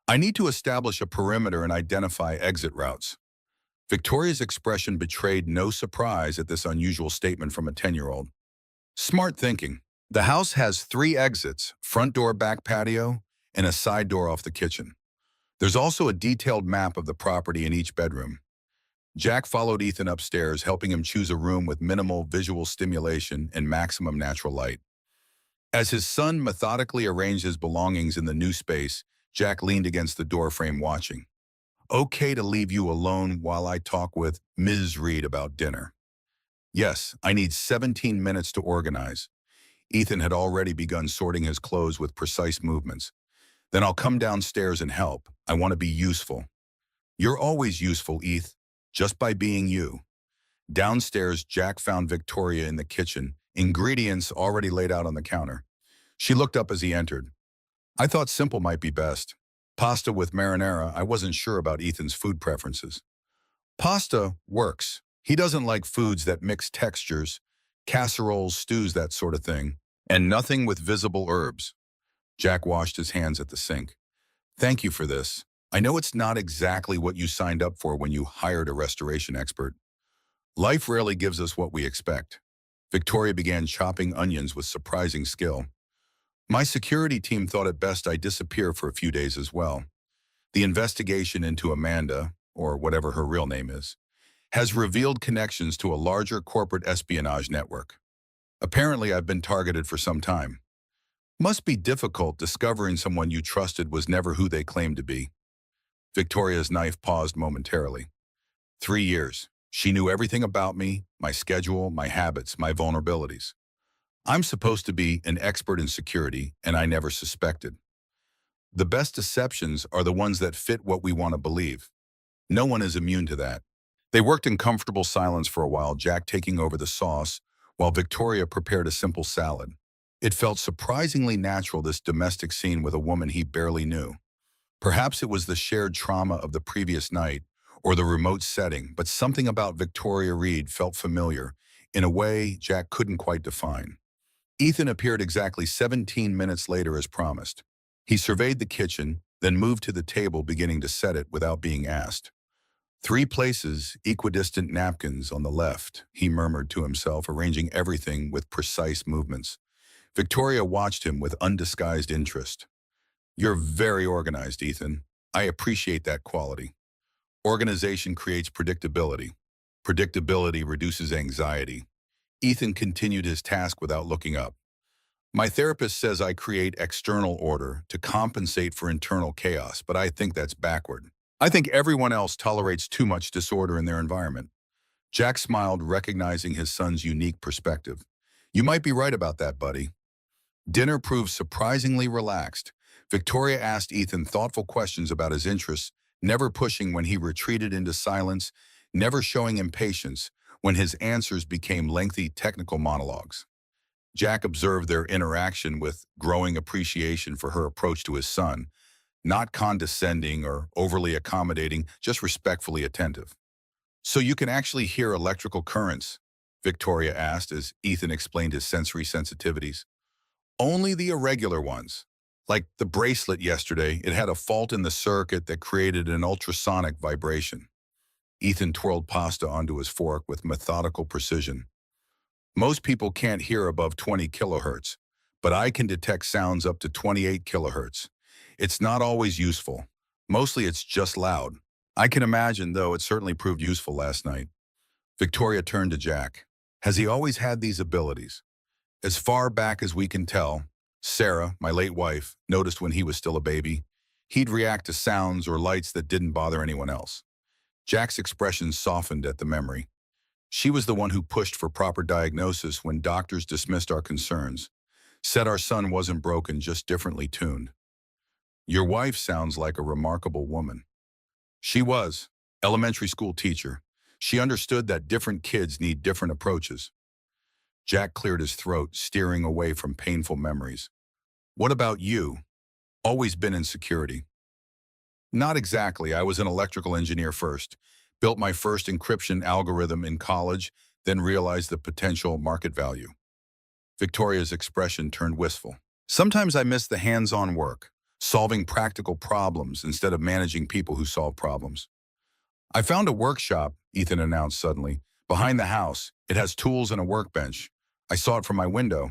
I need to establish a perimeter and identify exit routes. Victoria's expression betrayed no surprise at this unusual statement from a 10-year-old. Smart thinking. The house has 3 exits, front door, back patio, and a side door off the kitchen. There's also a detailed map of the property in each bedroom. Jack followed Ethan upstairs, helping him choose a room with minimal visual stimulation and maximum natural light. As his son methodically arranged his belongings in the new space, Jack leaned against the doorframe watching. Okay to leave you alone while I talk with Ms. Reed about dinner. Yes, I need 17 minutes to organize. Ethan had already begun sorting his clothes with precise movements. Then I'll come downstairs and help. I want to be useful. You're always useful, Eth, just by being you. Downstairs, Jack found Victoria in the kitchen, ingredients already laid out on the counter. She looked up as he entered. I thought simple might be best. Pasta with marinara. I wasn't sure about Ethan's food preferences. Pasta works. He doesn't like foods that mix textures, casseroles, stews, that sort of thing, and nothing with visible herbs. Jack washed his hands at the sink. Thank you for this. I know it's not exactly what you signed up for when you hired a restoration expert. Life rarely gives us what we expect. Victoria began chopping onions with surprising skill. My security team thought it best I disappear for a few days as well. The investigation into Amanda, or whatever her real name is, has revealed connections to a larger corporate espionage network. Apparently, I've been targeted for some time. Must be difficult discovering someone you trusted was never who they claimed to be. Victoria's knife paused momentarily. 3 years. She knew everything about me, my schedule, my habits, my vulnerabilities. I'm supposed to be an expert in security, and I never suspected. The best deceptions are the ones that fit what we want to believe. No one is immune to that. They worked in comfortable silence for a while, Jack taking over the sauce, while Victoria prepared a simple salad. It felt surprisingly natural, this domestic scene with a woman he barely knew. Perhaps it was the shared trauma of the previous night, or the remote setting, but something about Victoria Reed felt familiar, in a way Jack couldn't quite define. Ethan appeared exactly 17 minutes later as promised. He surveyed the kitchen, then moved to the table, beginning to set it without being asked. 3 places, equidistant napkins on the left, he murmured to himself, arranging everything with precise movements. Victoria watched him with undisguised interest. You're very organized, Ethan. I appreciate that quality. Organization creates predictability. Predictability reduces anxiety. Ethan continued his task without looking up. My therapist says I create external order to compensate for internal chaos, but I think that's backward. I think everyone else tolerates too much disorder in their environment. Jack smiled, recognizing his son's unique perspective. You might be right about that, buddy. Dinner proved surprisingly relaxed. Victoria asked Ethan thoughtful questions about his interests, never pushing when he retreated into silence, never showing impatience when his answers became lengthy technical monologues. Jack observed their interaction with growing appreciation for her approach to his son, not condescending or overly accommodating, just respectfully attentive. So you can actually hear electrical currents? Victoria asked as Ethan explained his sensory sensitivities. Only the irregular ones. Like the bracelet yesterday, it had a fault in the circuit that created an ultrasonic vibration. Ethan twirled pasta onto his fork with methodical precision. Most people can't hear above 20 kilohertz, but I can detect sounds up to 28 kilohertz. It's not always useful. Mostly it's just loud. I can imagine, though, it certainly proved useful last night. Victoria turned to Jack. Has he always had these abilities? As far back as we can tell, Sarah, my late wife, noticed when he was still a baby. He'd react to sounds or lights that didn't bother anyone else. Jack's expression softened at the memory. She was the one who pushed for proper diagnosis when doctors dismissed our concerns, said our son wasn't broken, just differently tuned. Your wife sounds like a remarkable woman. She was. Elementary school teacher. She understood that different kids need different approaches. Jack cleared his throat, steering away from painful memories. What about you? Always been in security. Not exactly. I was an electrical engineer first. Built my first encryption algorithm in college, then realized the potential market value. Victoria's expression turned wistful. Sometimes I miss the hands-on work, solving practical problems instead of managing people who solve problems. I found a workshop, Ethan announced suddenly, behind the house. It has tools and a workbench. I saw it from my window.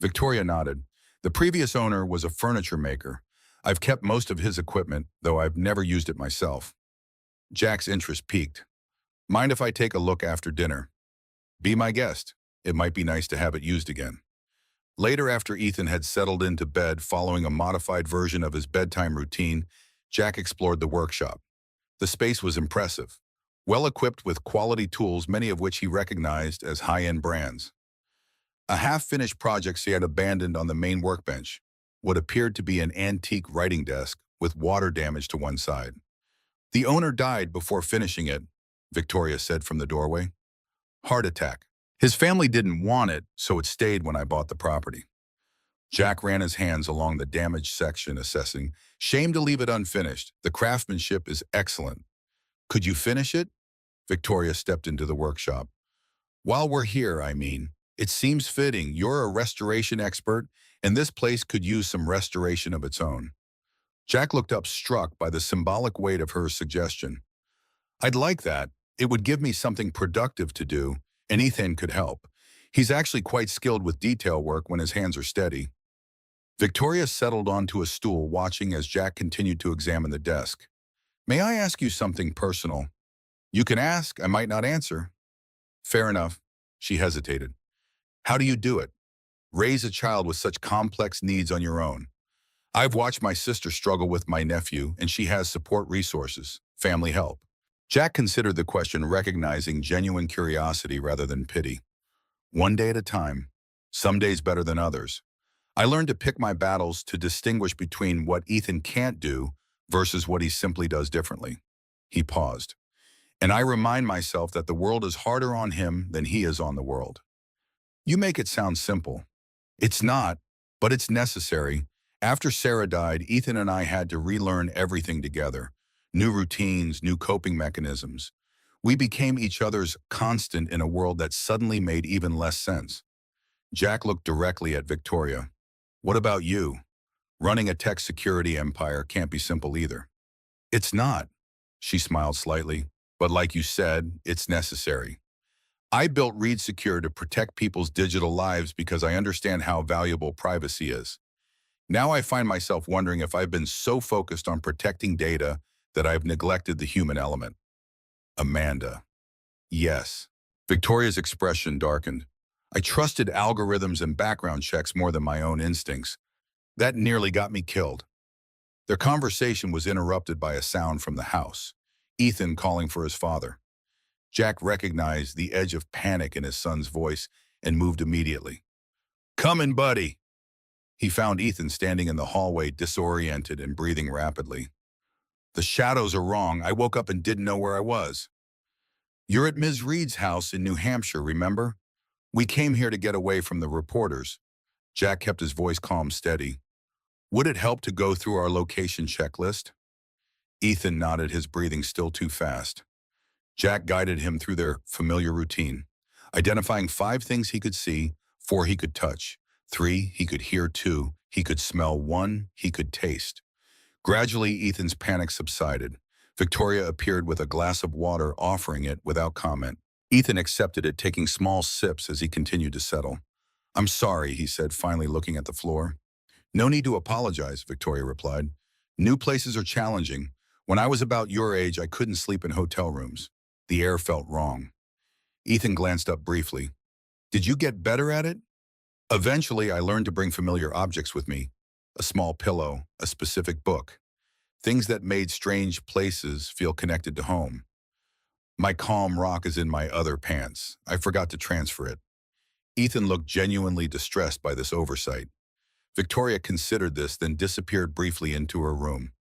Victoria nodded. The previous owner was a furniture maker. I've kept most of his equipment, though I've never used it myself. Jack's interest piqued. Mind if I take a look after dinner? Be my guest. It might be nice to have it used again. Later, after Ethan had settled into bed following a modified version of his bedtime routine, Jack explored the workshop. The space was impressive, well equipped with quality tools, many of which he recognized as high-end brands. A half-finished project he had abandoned on the main workbench, what appeared to be an antique writing desk with water damage to one side. The owner died before finishing it, Victoria said from the doorway. Heart attack. His family didn't want it, so it stayed when I bought the property. Jack ran his hands along the damaged section, assessing. Shame to leave it unfinished. The craftsmanship is excellent. Could you finish it? Victoria stepped into the workshop. While we're here, I mean, it seems fitting. You're a restoration expert, and this place could use some restoration of its own. Jack looked up, struck by the symbolic weight of her suggestion. I'd like that. It would give me something productive to do, and Ethan could help. He's actually quite skilled with detail work when his hands are steady. Victoria settled onto a stool, watching as Jack continued to examine the desk. May I ask you something personal? You can ask, I might not answer. Fair enough. She hesitated. How do you do it? Raise a child with such complex needs on your own. I've watched my sister struggle with my nephew, and she has support resources, family help. Jack considered the question, recognizing genuine curiosity rather than pity. One day at a time, some days better than others. I learned to pick my battles, to distinguish between what Ethan can't do versus what he simply does differently. He paused. And I remind myself that the world is harder on him than he is on the world. You make it sound simple. It's not, but it's necessary. After Sarah died, Ethan and I had to relearn everything together. New routines, new coping mechanisms. We became each other's constant in a world that suddenly made even less sense. Jack looked directly at Victoria. What about you? Running a tech security empire can't be simple either. It's not, she smiled slightly, but like you said, it's necessary. I built Reed Secure to protect people's digital lives because I understand how valuable privacy is. Now I find myself wondering if I've been so focused on protecting data that I've neglected the human element. Amanda. Yes. Victoria's expression darkened. I trusted algorithms and background checks more than my own instincts. That nearly got me killed. Their conversation was interrupted by a sound from the house, Ethan calling for his father. Jack recognized the edge of panic in his son's voice and moved immediately. Coming, buddy. He found Ethan standing in the hallway, disoriented and breathing rapidly. The shadows are wrong. I woke up and didn't know where I was. You're at Ms. Reed's house in New Hampshire, remember? We came here to get away from the reporters. Jack kept his voice calm, steady. Would it help to go through our location checklist? Ethan nodded, his breathing still too fast. Jack guided him through their familiar routine, identifying 5 things he could see, 4 he could touch, 3 he could hear, 2 he could smell, 1 he could taste. Gradually, Ethan's panic subsided. Victoria appeared with a glass of water, offering it without comment. Ethan accepted it, taking small sips as he continued to settle. I'm sorry, he said, finally looking at the floor. No need to apologize, Victoria replied. New places are challenging. When I was about your age, I couldn't sleep in hotel rooms. The air felt wrong. Ethan glanced up briefly. Did you get better at it? Eventually, I learned to bring familiar objects with me. A small pillow, a specific book. Things that made strange places feel connected to home. My calm rock is in my other pants. I forgot to transfer it. Ethan looked genuinely distressed by this oversight. Victoria considered this, then disappeared briefly into her room.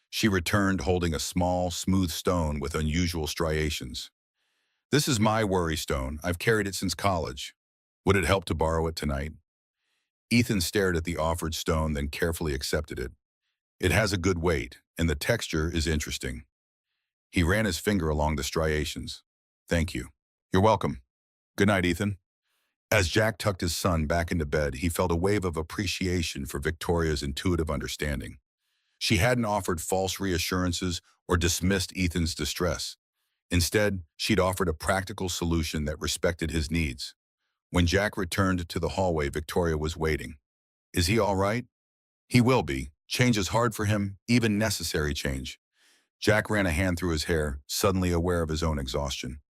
She returned holding a small, smooth stone with unusual striations. This is my worry stone. I've carried it since college. Would it help to borrow it tonight? Ethan stared at the offered stone, then carefully accepted it. It has a good weight, and the texture is interesting. He ran his finger along the striations. Thank you. You're welcome. Good night, Ethan. As Jack tucked his son back into bed, he felt a wave of appreciation for Victoria's intuitive understanding. She hadn't offered false reassurances or dismissed Ethan's distress. Instead, she'd offered a practical solution that respected his needs. When Jack returned to the hallway, Victoria was waiting. Is he all right? He will be. Change is hard for him, even necessary change. Jack ran a hand through his hair, suddenly aware of his own exhaustion.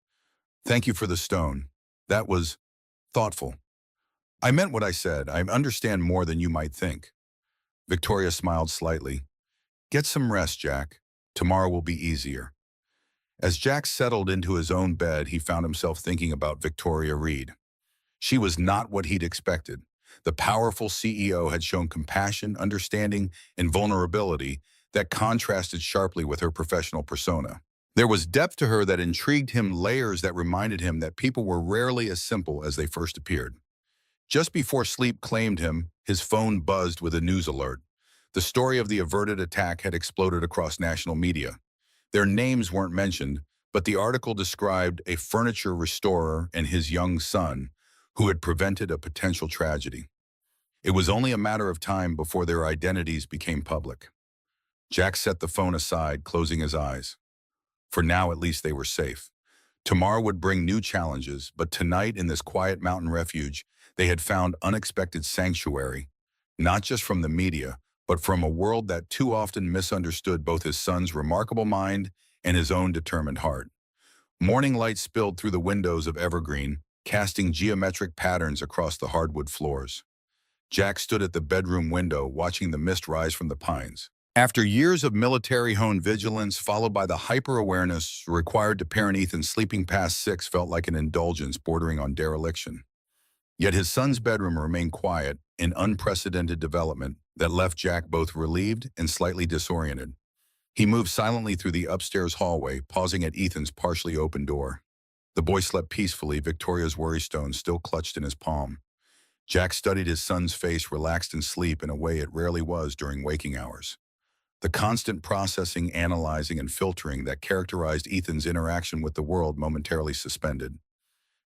Thank you for the stone. That was thoughtful. I meant what I said. I understand more than you might think. Victoria smiled slightly. Get some rest, Jack. Tomorrow will be easier. As Jack settled into his own bed, he found himself thinking about Victoria Reed. She was not what he'd expected. The powerful CEO had shown compassion, understanding, and vulnerability that contrasted sharply with her professional persona. There was depth to her that intrigued him, layers that reminded him that people were rarely as simple as they first appeared. Just before sleep claimed him, his phone buzzed with a news alert. The story of the averted attack had exploded across national media. Their names weren't mentioned, but the article described a furniture restorer and his young son who had prevented a potential tragedy. It was only a matter of time before their identities became public. Jack set the phone aside, closing his eyes. For now, at least they were safe. Tomorrow would bring new challenges, but tonight in this quiet mountain refuge, they had found unexpected sanctuary, not just from the media, but from a world that too often misunderstood both his son's remarkable mind and his own determined heart. Morning light spilled through the windows of evergreen, casting geometric patterns across the hardwood floors. Jack stood at the bedroom window, watching the mist rise from the pines. After years of military-honed vigilance, followed by the hyper-awareness required to parent Ethan, sleeping past 6 felt like an indulgence bordering on dereliction. Yet his son's bedroom remained quiet, an unprecedented development that left Jack both relieved and slightly disoriented. He moved silently through the upstairs hallway, pausing at Ethan's partially open door. The boy slept peacefully, Victoria's worrystone still clutched in his palm. Jack studied his son's face, relaxed in sleep in a way it rarely was during waking hours. The constant processing, analyzing, and filtering that characterized Ethan's interaction with the world momentarily suspended.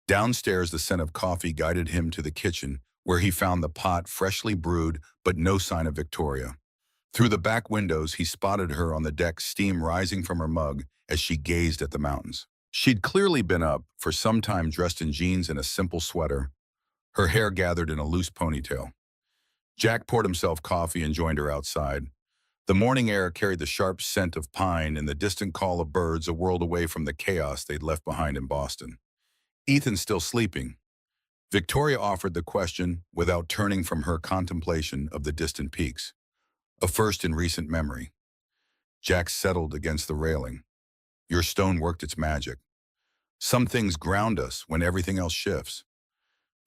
Downstairs, the scent of coffee guided him to the kitchen, where he found the pot freshly brewed, but no sign of Victoria. Through the back windows, he spotted her on the deck, steam rising from her mug as she gazed at the mountains. She'd clearly been up for some time, dressed in jeans and a simple sweater, her hair gathered in a loose ponytail. Jack poured himself coffee and joined her outside. The morning air carried the sharp scent of pine and the distant call of birds, a world away from the chaos they'd left behind in Boston. Ethan's still sleeping. Victoria offered the question without turning from her contemplation of the distant peaks. A first in recent memory. Jack settled against the railing. Your stone worked its magic. Some things ground us when everything else shifts.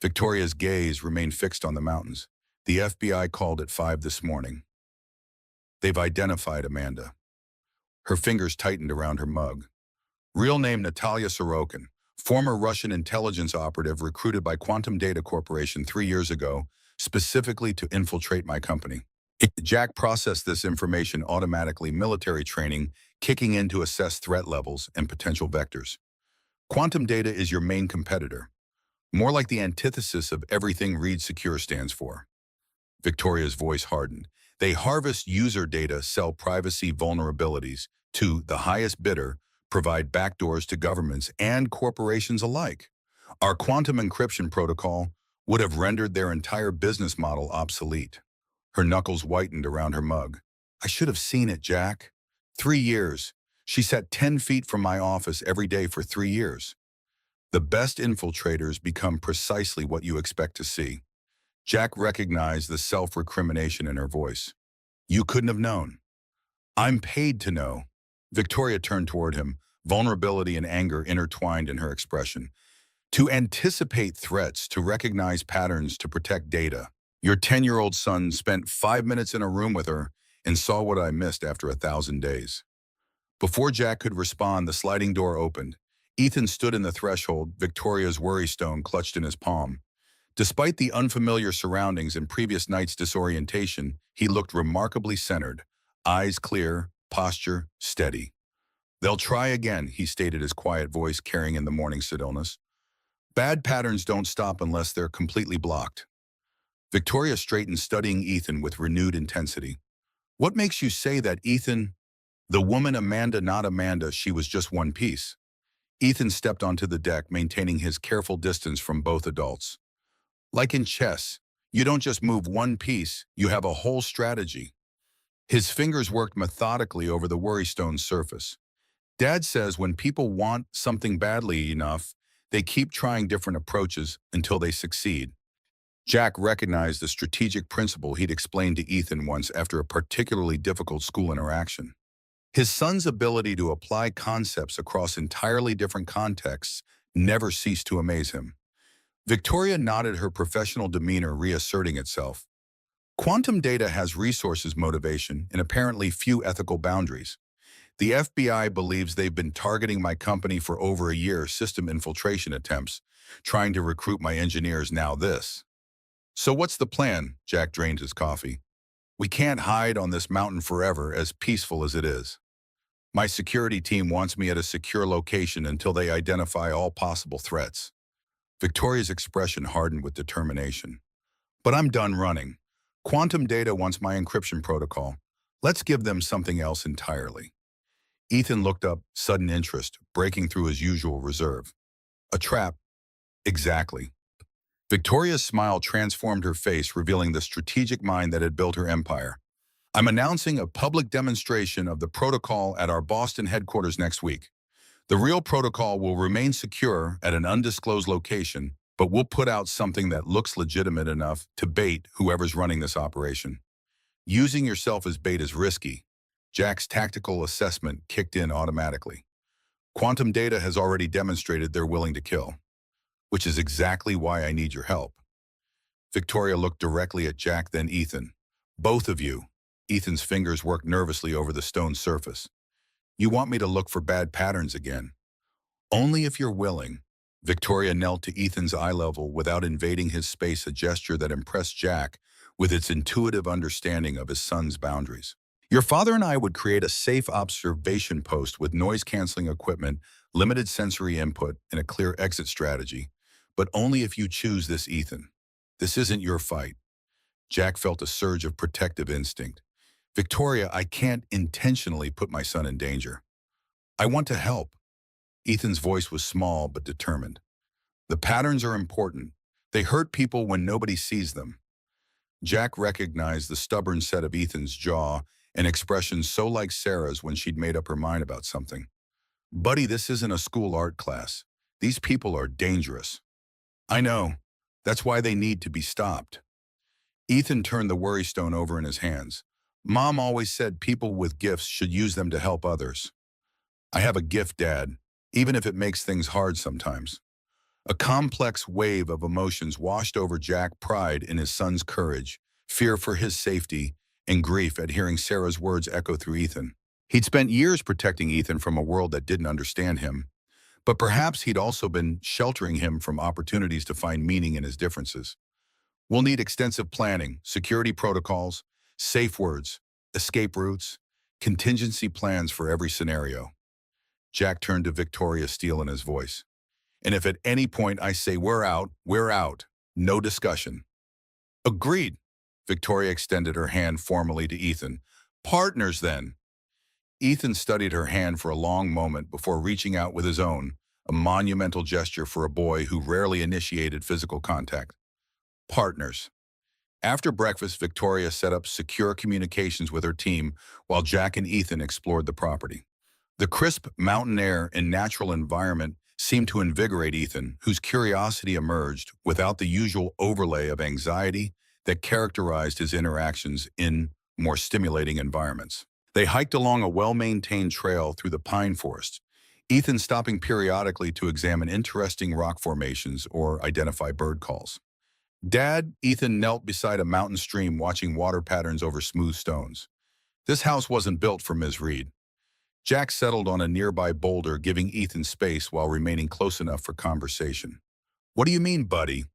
Victoria's gaze remained fixed on the mountains. The FBI called at 5 this morning. They've identified Amanda. Her fingers tightened around her mug. Real name Natalia Sorokin, former Russian intelligence operative recruited by Quantum Data Corporation 3 years ago, specifically to infiltrate my company. Jack processed this information automatically, military training kicking in to assess threat levels and potential vectors. Quantum Data is your main competitor. More like the antithesis of everything Reed Secure stands for. Victoria's voice hardened. They harvest user data, sell privacy vulnerabilities to the highest bidder, provide backdoors to governments and corporations alike. Our quantum encryption protocol would have rendered their entire business model obsolete. Her knuckles whitened around her mug. I should have seen it, Jack. 3 years. She sat 10 feet from my office every day for 3 years. The best infiltrators become precisely what you expect to see. Jack recognized the self-recrimination in her voice. You couldn't have known. I'm paid to know. Victoria turned toward him, vulnerability and anger intertwined in her expression. To anticipate threats, to recognize patterns, to protect data. Your 10-year-old son spent 5 minutes in a room with her and saw what I missed after 1,000 days. Before Jack could respond, the sliding door opened. Ethan stood in the threshold, Victoria's worry stone clutched in his palm. Despite the unfamiliar surroundings and previous night's disorientation, he looked remarkably centered, eyes clear, posture steady. "They'll try again," he stated, his quiet voice carrying in the morning stillness. "Bad patterns don't stop unless they're completely blocked." Victoria straightened, studying Ethan with renewed intensity. "What makes you say that, Ethan?" "The woman Amanda, not Amanda, she was just one piece." Ethan stepped onto the deck, maintaining his careful distance from both adults. "Like in chess, you don't just move one piece, you have a whole strategy." His fingers worked methodically over the worrystone's surface. "Dad says when people want something badly enough, they keep trying different approaches until they succeed." Jack recognized the strategic principle he'd explained to Ethan once after a particularly difficult school interaction. His son's ability to apply concepts across entirely different contexts never ceased to amaze him. Victoria nodded, her professional demeanor reasserting itself. "Quantum data has resources, motivation, and apparently few ethical boundaries. The FBI believes they've been targeting my company for over a year, system infiltration attempts, trying to recruit my engineers, now this." "So what's the plan?" Jack drained his coffee. "We can't hide on this mountain forever, as peaceful as it is. My security team wants me at a secure location until they identify all possible threats." Victoria's expression hardened with determination. "But I'm done running. Quantum data wants my encryption protocol. Let's give them something else entirely." Ethan looked up, sudden interest, breaking through his usual reserve. "A trap?" "Exactly." Victoria's smile transformed her face, revealing the strategic mind that had built her empire. "I'm announcing a public demonstration of the protocol at our Boston headquarters next week. The real protocol will remain secure at an undisclosed location, but we'll put out something that looks legitimate enough to bait whoever's running this operation. Using yourself as bait is risky." Jack's tactical assessment kicked in automatically. "Quantum data has already demonstrated they're willing to kill, which is exactly why I need your help." Victoria looked directly at Jack, then Ethan. "Both of you." Ethan's fingers worked nervously over the stone surface. "You want me to look for bad patterns again?" "Only if you're willing." Victoria knelt to Ethan's eye level without invading his space, a gesture that impressed Jack with its intuitive understanding of his son's boundaries. "Your father and I would create a safe observation post with noise-canceling equipment, limited sensory input, and a clear exit strategy. But only if you choose this, Ethan. This isn't your fight." Jack felt a surge of protective instinct. "Victoria, I can't intentionally put my son in danger. I want to help." Ethan's voice was small but determined. "The patterns are important. They hurt people when nobody sees them." Jack recognized the stubborn set of Ethan's jaw, an expression so like Sarah's when she'd made up her mind about something. "Buddy, this isn't a school art class. These people are dangerous." "I know. That's why they need to be stopped." Ethan turned the worrystone over in his hands. "Mom always said people with gifts should use them to help others." "I have a gift, Dad, even if it makes things hard sometimes." A complex wave of emotions washed over Jack: pride in his son's courage, fear for his safety, and grief at hearing Sarah's words echo through Ethan. He'd spent years protecting Ethan from a world that didn't understand him, but perhaps he'd also been sheltering him from opportunities to find meaning in his differences. "We'll need extensive planning, security protocols, safe words, escape routes, contingency plans for every scenario." Jack turned to Victoria, steel in his voice. "And if at any point I say we're out, we're out. No discussion." "Agreed." Victoria extended her hand formally to Ethan. "Partners, then." Ethan studied her hand for a long moment before reaching out with his own, a monumental gesture for a boy who rarely initiated physical contact. "Partners." After breakfast, Victoria set up secure communications with her team while Jack and Ethan explored the property. The crisp mountain air and natural environment seemed to invigorate Ethan, whose curiosity emerged without the usual overlay of anxiety that characterized his interactions in more stimulating environments. They hiked along a well-maintained trail through the pine forest, Ethan stopping periodically to examine interesting rock formations or identify bird calls. Dad, Ethan knelt beside a mountain stream watching water patterns over smooth stones. This house wasn't built for Ms. Reed. Jack settled on a nearby boulder, giving Ethan space while remaining close enough for conversation. What do you mean, buddy?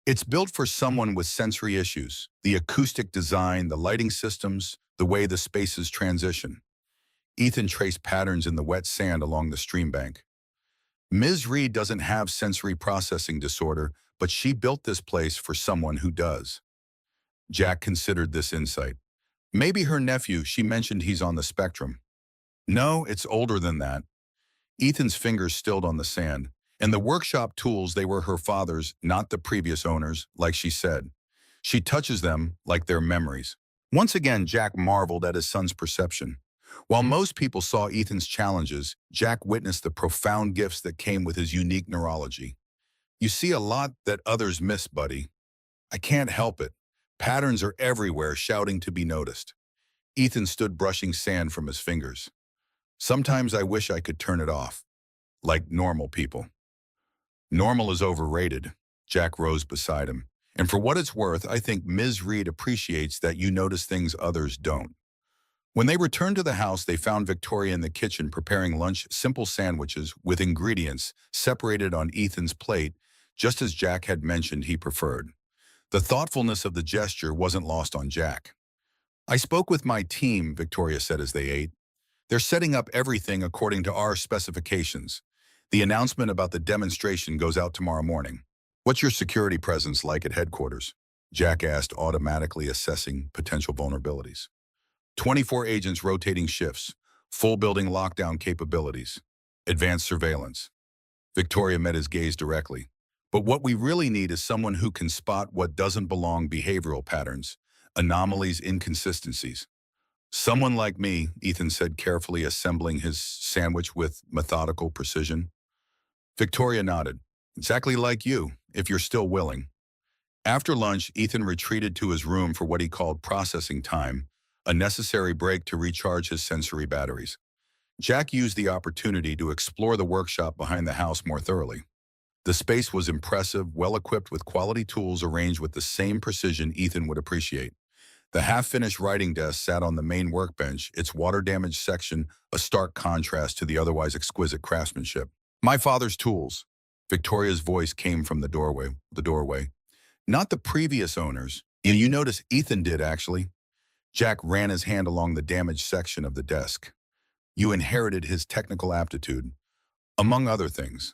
It's built for someone with sensory issues. The acoustic design, the lighting systems, the way the spaces transition. Ethan traced patterns in the wet sand along the stream bank. Ms. Reed doesn't have sensory processing disorder, but she built this place for someone who does. Jack considered this insight. Maybe her nephew, she mentioned he's on the spectrum. No, it's older than that. Ethan's fingers stilled on the sand, and the workshop tools, they were her father's, not the previous owners, like she said. She touches them like they're memories. Once again, Jack marveled at his son's perception. While most people saw Ethan's challenges, Jack witnessed the profound gifts that came with his unique neurology. You see a lot that others miss, buddy. I can't help it. Patterns are everywhere, shouting to be noticed. Ethan stood brushing sand from his fingers. Sometimes I wish I could turn it off, like normal people. Normal is overrated. Jack rose beside him. And for what it's worth, I think Ms. Reed appreciates that you notice things others don't. When they returned to the house, they found Victoria in the kitchen preparing lunch, simple sandwiches with ingredients separated on Ethan's plate, just as Jack had mentioned he preferred. The thoughtfulness of the gesture wasn't lost on Jack. I spoke with my team, Victoria said as they ate. They're setting up everything according to our specifications. The announcement about the demonstration goes out tomorrow morning. What's your security presence like at headquarters? Jack asked, automatically assessing potential vulnerabilities. 24 agents rotating shifts, full building lockdown capabilities, advanced surveillance. Victoria met his gaze directly. But what we really need is someone who can spot what doesn't belong, behavioral patterns, anomalies, inconsistencies. Someone like me, Ethan said, carefully assembling his sandwich with methodical precision. Victoria nodded. Exactly like you, if you're still willing. After lunch, Ethan retreated to his room for what he called processing time, a necessary break to recharge his sensory batteries. Jack used the opportunity to explore the workshop behind the house more thoroughly. The space was impressive, well-equipped with quality tools arranged with the same precision Ethan would appreciate. The half-finished writing desk sat on the main workbench, its water-damaged section a stark contrast to the otherwise exquisite craftsmanship. My father's tools. Victoria's voice came from the doorway. Not the previous owners. You notice Ethan did, actually. Jack ran his hand along the damaged section of the desk. You inherited his technical aptitude, among other things.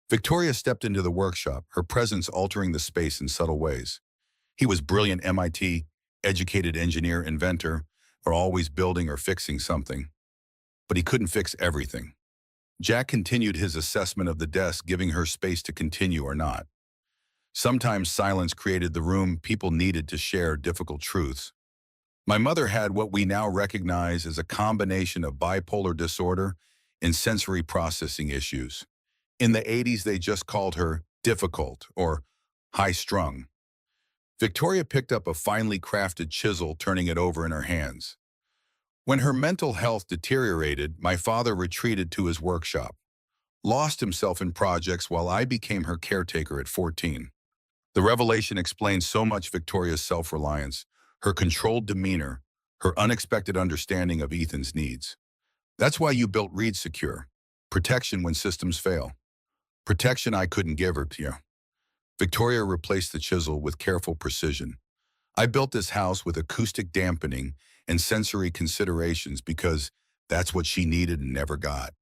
Victoria stepped into the workshop, her presence altering the space in subtle ways. He was brilliant MIT, educated engineer, inventor, or always building or fixing something. But he couldn't fix everything. Jack continued his assessment of the desk, giving her space to continue or not. Sometimes silence created the room people needed to share difficult truths. My mother had what we now recognize as a combination of bipolar disorder and sensory processing issues. In the 80s, they just called her difficult or high-strung. Victoria picked up a finely crafted chisel, turning it over in her hands. When her mental health deteriorated, my father retreated to his workshop, lost himself in projects while I became her caretaker at 14. The revelation explains so much: Victoria's self-reliance, her controlled demeanor, her unexpected understanding of Ethan's needs. That's why you built Reed Secure. Protection when systems fail. Protection I couldn't give her, Pia. Victoria replaced the chisel with careful precision. I built this house with acoustic dampening and sensory considerations because that's what she needed and never got.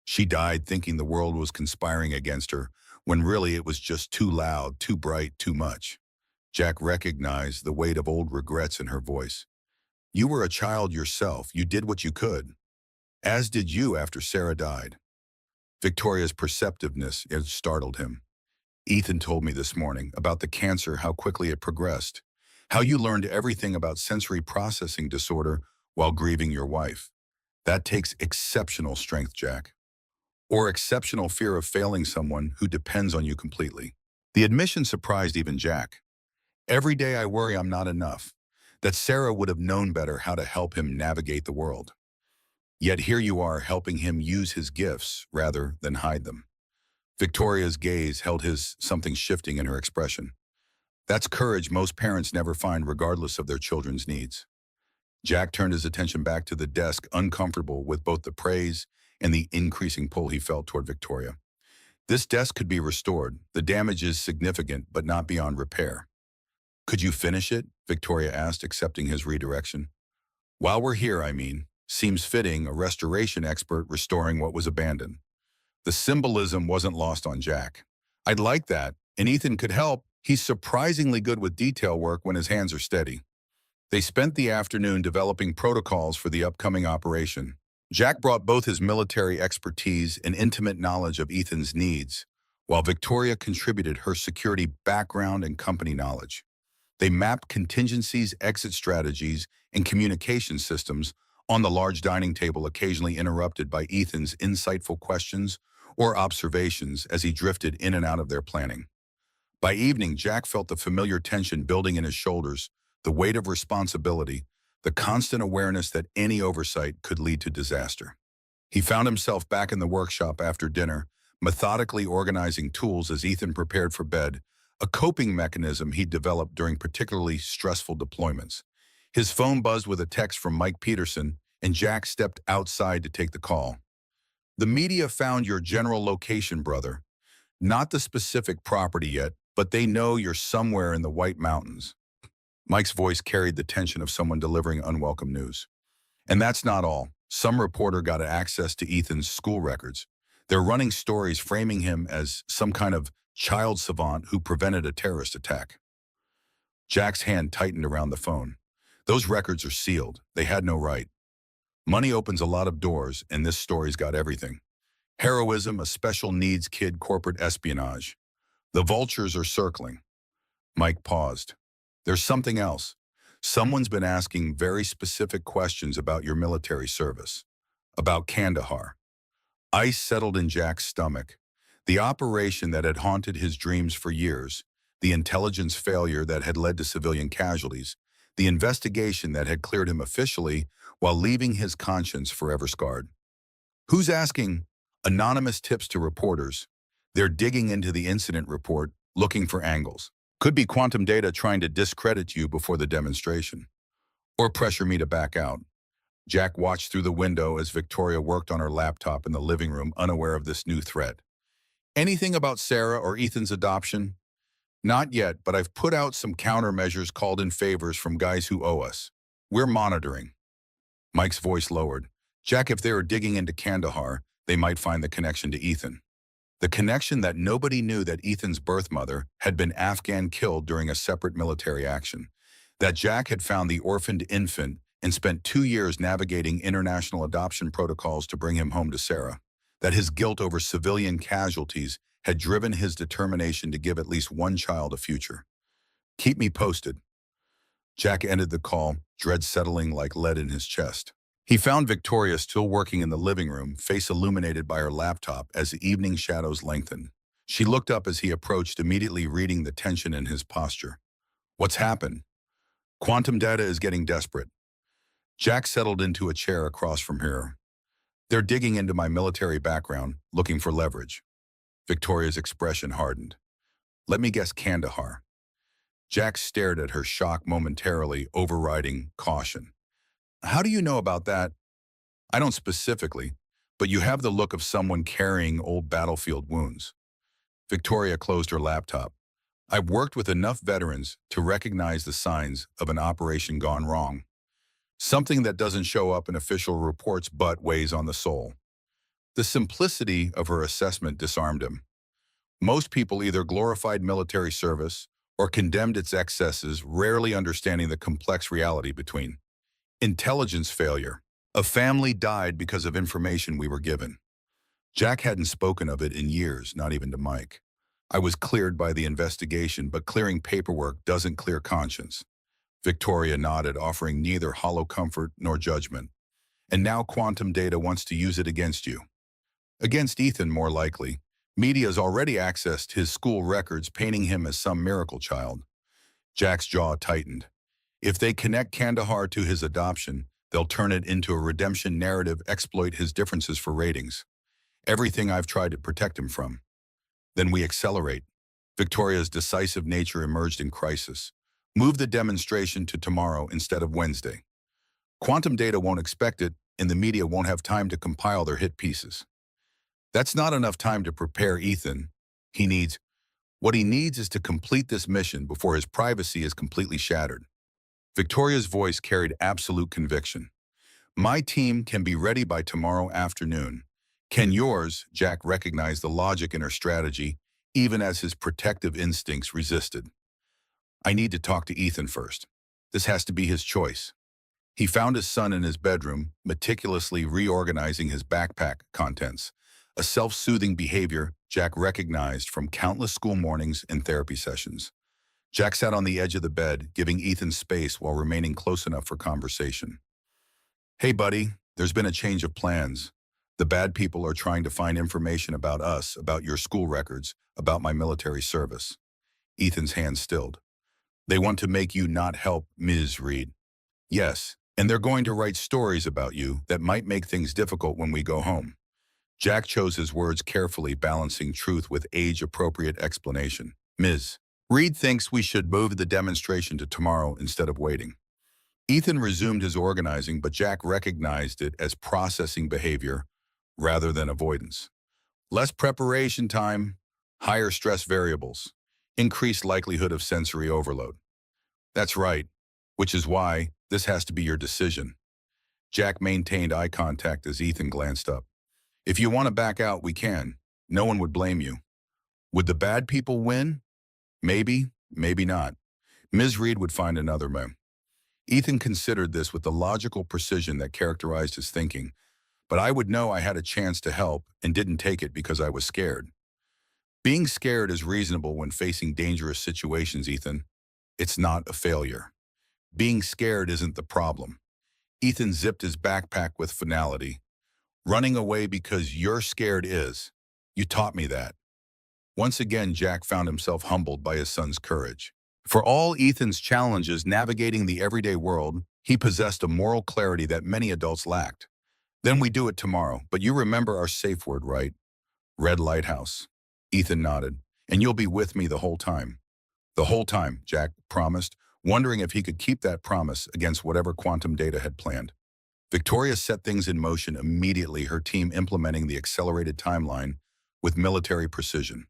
She died thinking the world was conspiring against her, when really it was just too loud, too bright, too much. Jack recognized the weight of old regrets in her voice. You were a child yourself. You did what you could. As did you after Sarah died. Victoria's perceptiveness, it startled him. Ethan told me this morning about the cancer, how quickly it progressed, how you learned everything about sensory processing disorder while grieving your wife. That takes exceptional strength, Jack. Or exceptional fear of failing someone who depends on you completely. The admission surprised even Jack. Every day I worry I'm not enough, that Sarah would have known better how to help him navigate the world. Yet here you are helping him use his gifts rather than hide them. Victoria's gaze held his something shifting in her expression. That's courage most parents never find regardless of their children's needs. Jack turned his attention back to the desk, uncomfortable with both the praise and the increasing pull he felt toward Victoria. This desk could be restored. The damage is significant, but not beyond repair. Could you finish it? Victoria asked, accepting his redirection. While we're here, I mean, seems fitting, a restoration expert restoring what was abandoned. The symbolism wasn't lost on Jack. I'd like that, and Ethan could help. He's surprisingly good with detail work when his hands are steady. They spent the afternoon developing protocols for the upcoming operation. Jack brought both his military expertise and intimate knowledge of Ethan's needs, while Victoria contributed her security background and company knowledge. They mapped contingencies, exit strategies, and communication systems on the large dining table, occasionally interrupted by Ethan's insightful questions or observations as he drifted in and out of their planning. By evening, Jack felt the familiar tension building in his shoulders, the weight of responsibility, the constant awareness that any oversight could lead to disaster. He found himself back in the workshop after dinner, methodically organizing tools as Ethan prepared for bed, a coping mechanism he'd developed during particularly stressful deployments. His phone buzzed with a text from Mike Peterson, and Jack stepped outside to take the call. The media found your general location, brother. Not the specific property yet, but they know you're somewhere in the White Mountains. Mike's voice carried the tension of someone delivering unwelcome news. And that's not all. Some reporter got access to Ethan's school records. They're running stories framing him as some kind of child savant who prevented a terrorist attack. Jack's hand tightened around the phone. Those records are sealed. They had no right. Money opens a lot of doors, and this story's got everything. Heroism, a special needs kid, corporate espionage. The vultures are circling. Mike paused. There's something else. Someone's been asking very specific questions about your military service. About Kandahar. Ice settled in Jack's stomach. The operation that had haunted his dreams for years, the intelligence failure that had led to civilian casualties, the investigation that had cleared him officially while leaving his conscience forever scarred. Who's asking? Anonymous tips to reporters. They're digging into the incident report, looking for angles. Could be quantum data trying to discredit you before the demonstration. Or pressure me to back out. Jack watched through the window as Victoria worked on her laptop in the living room, unaware of this new threat. Anything about Sarah or Ethan's adoption? Not yet, but I've put out some countermeasures called in favors from guys who owe us. We're monitoring. Mike's voice lowered. Jack, if they are digging into Kandahar, they might find the connection to Ethan. The connection that nobody knew that Ethan's birth mother had been Afghan killed during a separate military action. That Jack had found the orphaned infant and spent 2 years navigating international adoption protocols to bring him home to Sarah. That his guilt over civilian casualties had driven his determination to give at least one child a future. Keep me posted. Jack ended the call, dread settling like lead in his chest. He found Victoria still working in the living room, face illuminated by her laptop as the evening shadows lengthened. She looked up as he approached, immediately reading the tension in his posture. What's happened? Quantum data is getting desperate. Jack settled into a chair across from her. They're digging into my military background, looking for leverage. Victoria's expression hardened. Let me guess, Kandahar. Jack stared at her, shock momentarily overriding caution. How do you know about that? I don't specifically, but you have the look of someone carrying old battlefield wounds. Victoria closed her laptop. I've worked with enough veterans to recognize the signs of an operation gone wrong. Something that doesn't show up in official reports but weighs on the soul. The simplicity of her assessment disarmed him. Most people either glorified military service or condemned its excesses, rarely understanding the complex reality between. Intelligence failure. A family died because of information we were given. Jack hadn't spoken of it in years, not even to Mike. I was cleared by the investigation, but clearing paperwork doesn't clear conscience. Victoria nodded, offering neither hollow comfort nor judgment. And now quantum data wants to use it against you. Against Ethan, more likely. Media's already accessed his school records, painting him as some miracle child. Jack's jaw tightened. If they connect Kandahar to his adoption, They'll turn it into a redemption narrative, exploit his differences for ratings. Everything I've tried to protect him from. Then we accelerate. Victoria's decisive nature emerged in crisis. Move the demonstration to tomorrow instead of Wednesday. Quantum data won't expect it, and the media won't have time to compile their hit pieces. That's not enough time to prepare Ethan. What he needs is to complete this mission before his privacy is completely shattered. Victoria's voice carried absolute conviction. My team can be ready by tomorrow afternoon. Can yours? Jack recognized the logic in her strategy, even as his protective instincts resisted. I need to talk to Ethan first. This has to be his choice. He found his son in his bedroom, meticulously reorganizing his backpack contents, a self-soothing behavior Jack recognized from countless school mornings and therapy sessions. Jack sat on the edge of the bed, giving Ethan space while remaining close enough for conversation. Hey, buddy, there's been a change of plans. The bad people are trying to find information about us, about your school records, about my military service. Ethan's hand stilled. They want to make you not help Ms. Reed. Yes, and they're going to write stories about you that might make things difficult when we go home. Jack chose his words carefully, balancing truth with age-appropriate explanation. Ms. Reed thinks we should move the demonstration to tomorrow instead of waiting. Ethan resumed his organizing, but Jack recognized it as processing behavior rather than avoidance. Less preparation time, higher stress variables, increased likelihood of sensory overload. That's right, which is why this has to be your decision. Jack maintained eye contact as Ethan glanced up. If you want to back out, we can. No one would blame you. Would the bad people win? Maybe, maybe not. Ms. Reed would find another way. Ethan considered this with the logical precision that characterized his thinking, but I would know I had a chance to help and didn't take it because I was scared. Being scared is reasonable when facing dangerous situations, Ethan. It's not a failure. Being scared isn't the problem. Ethan zipped his backpack with finality. Running away because you're scared is. You taught me that. Once again, Jack found himself humbled by his son's courage. For all Ethan's challenges navigating the everyday world, he possessed a moral clarity that many adults lacked. Then we do it tomorrow, but you remember our safe word, right? Red lighthouse. Ethan nodded. And you'll be with me the whole time. The whole time, Jack promised, wondering if he could keep that promise against whatever quantum data had planned. Victoria set things in motion immediately, her team implementing the accelerated timeline with military precision.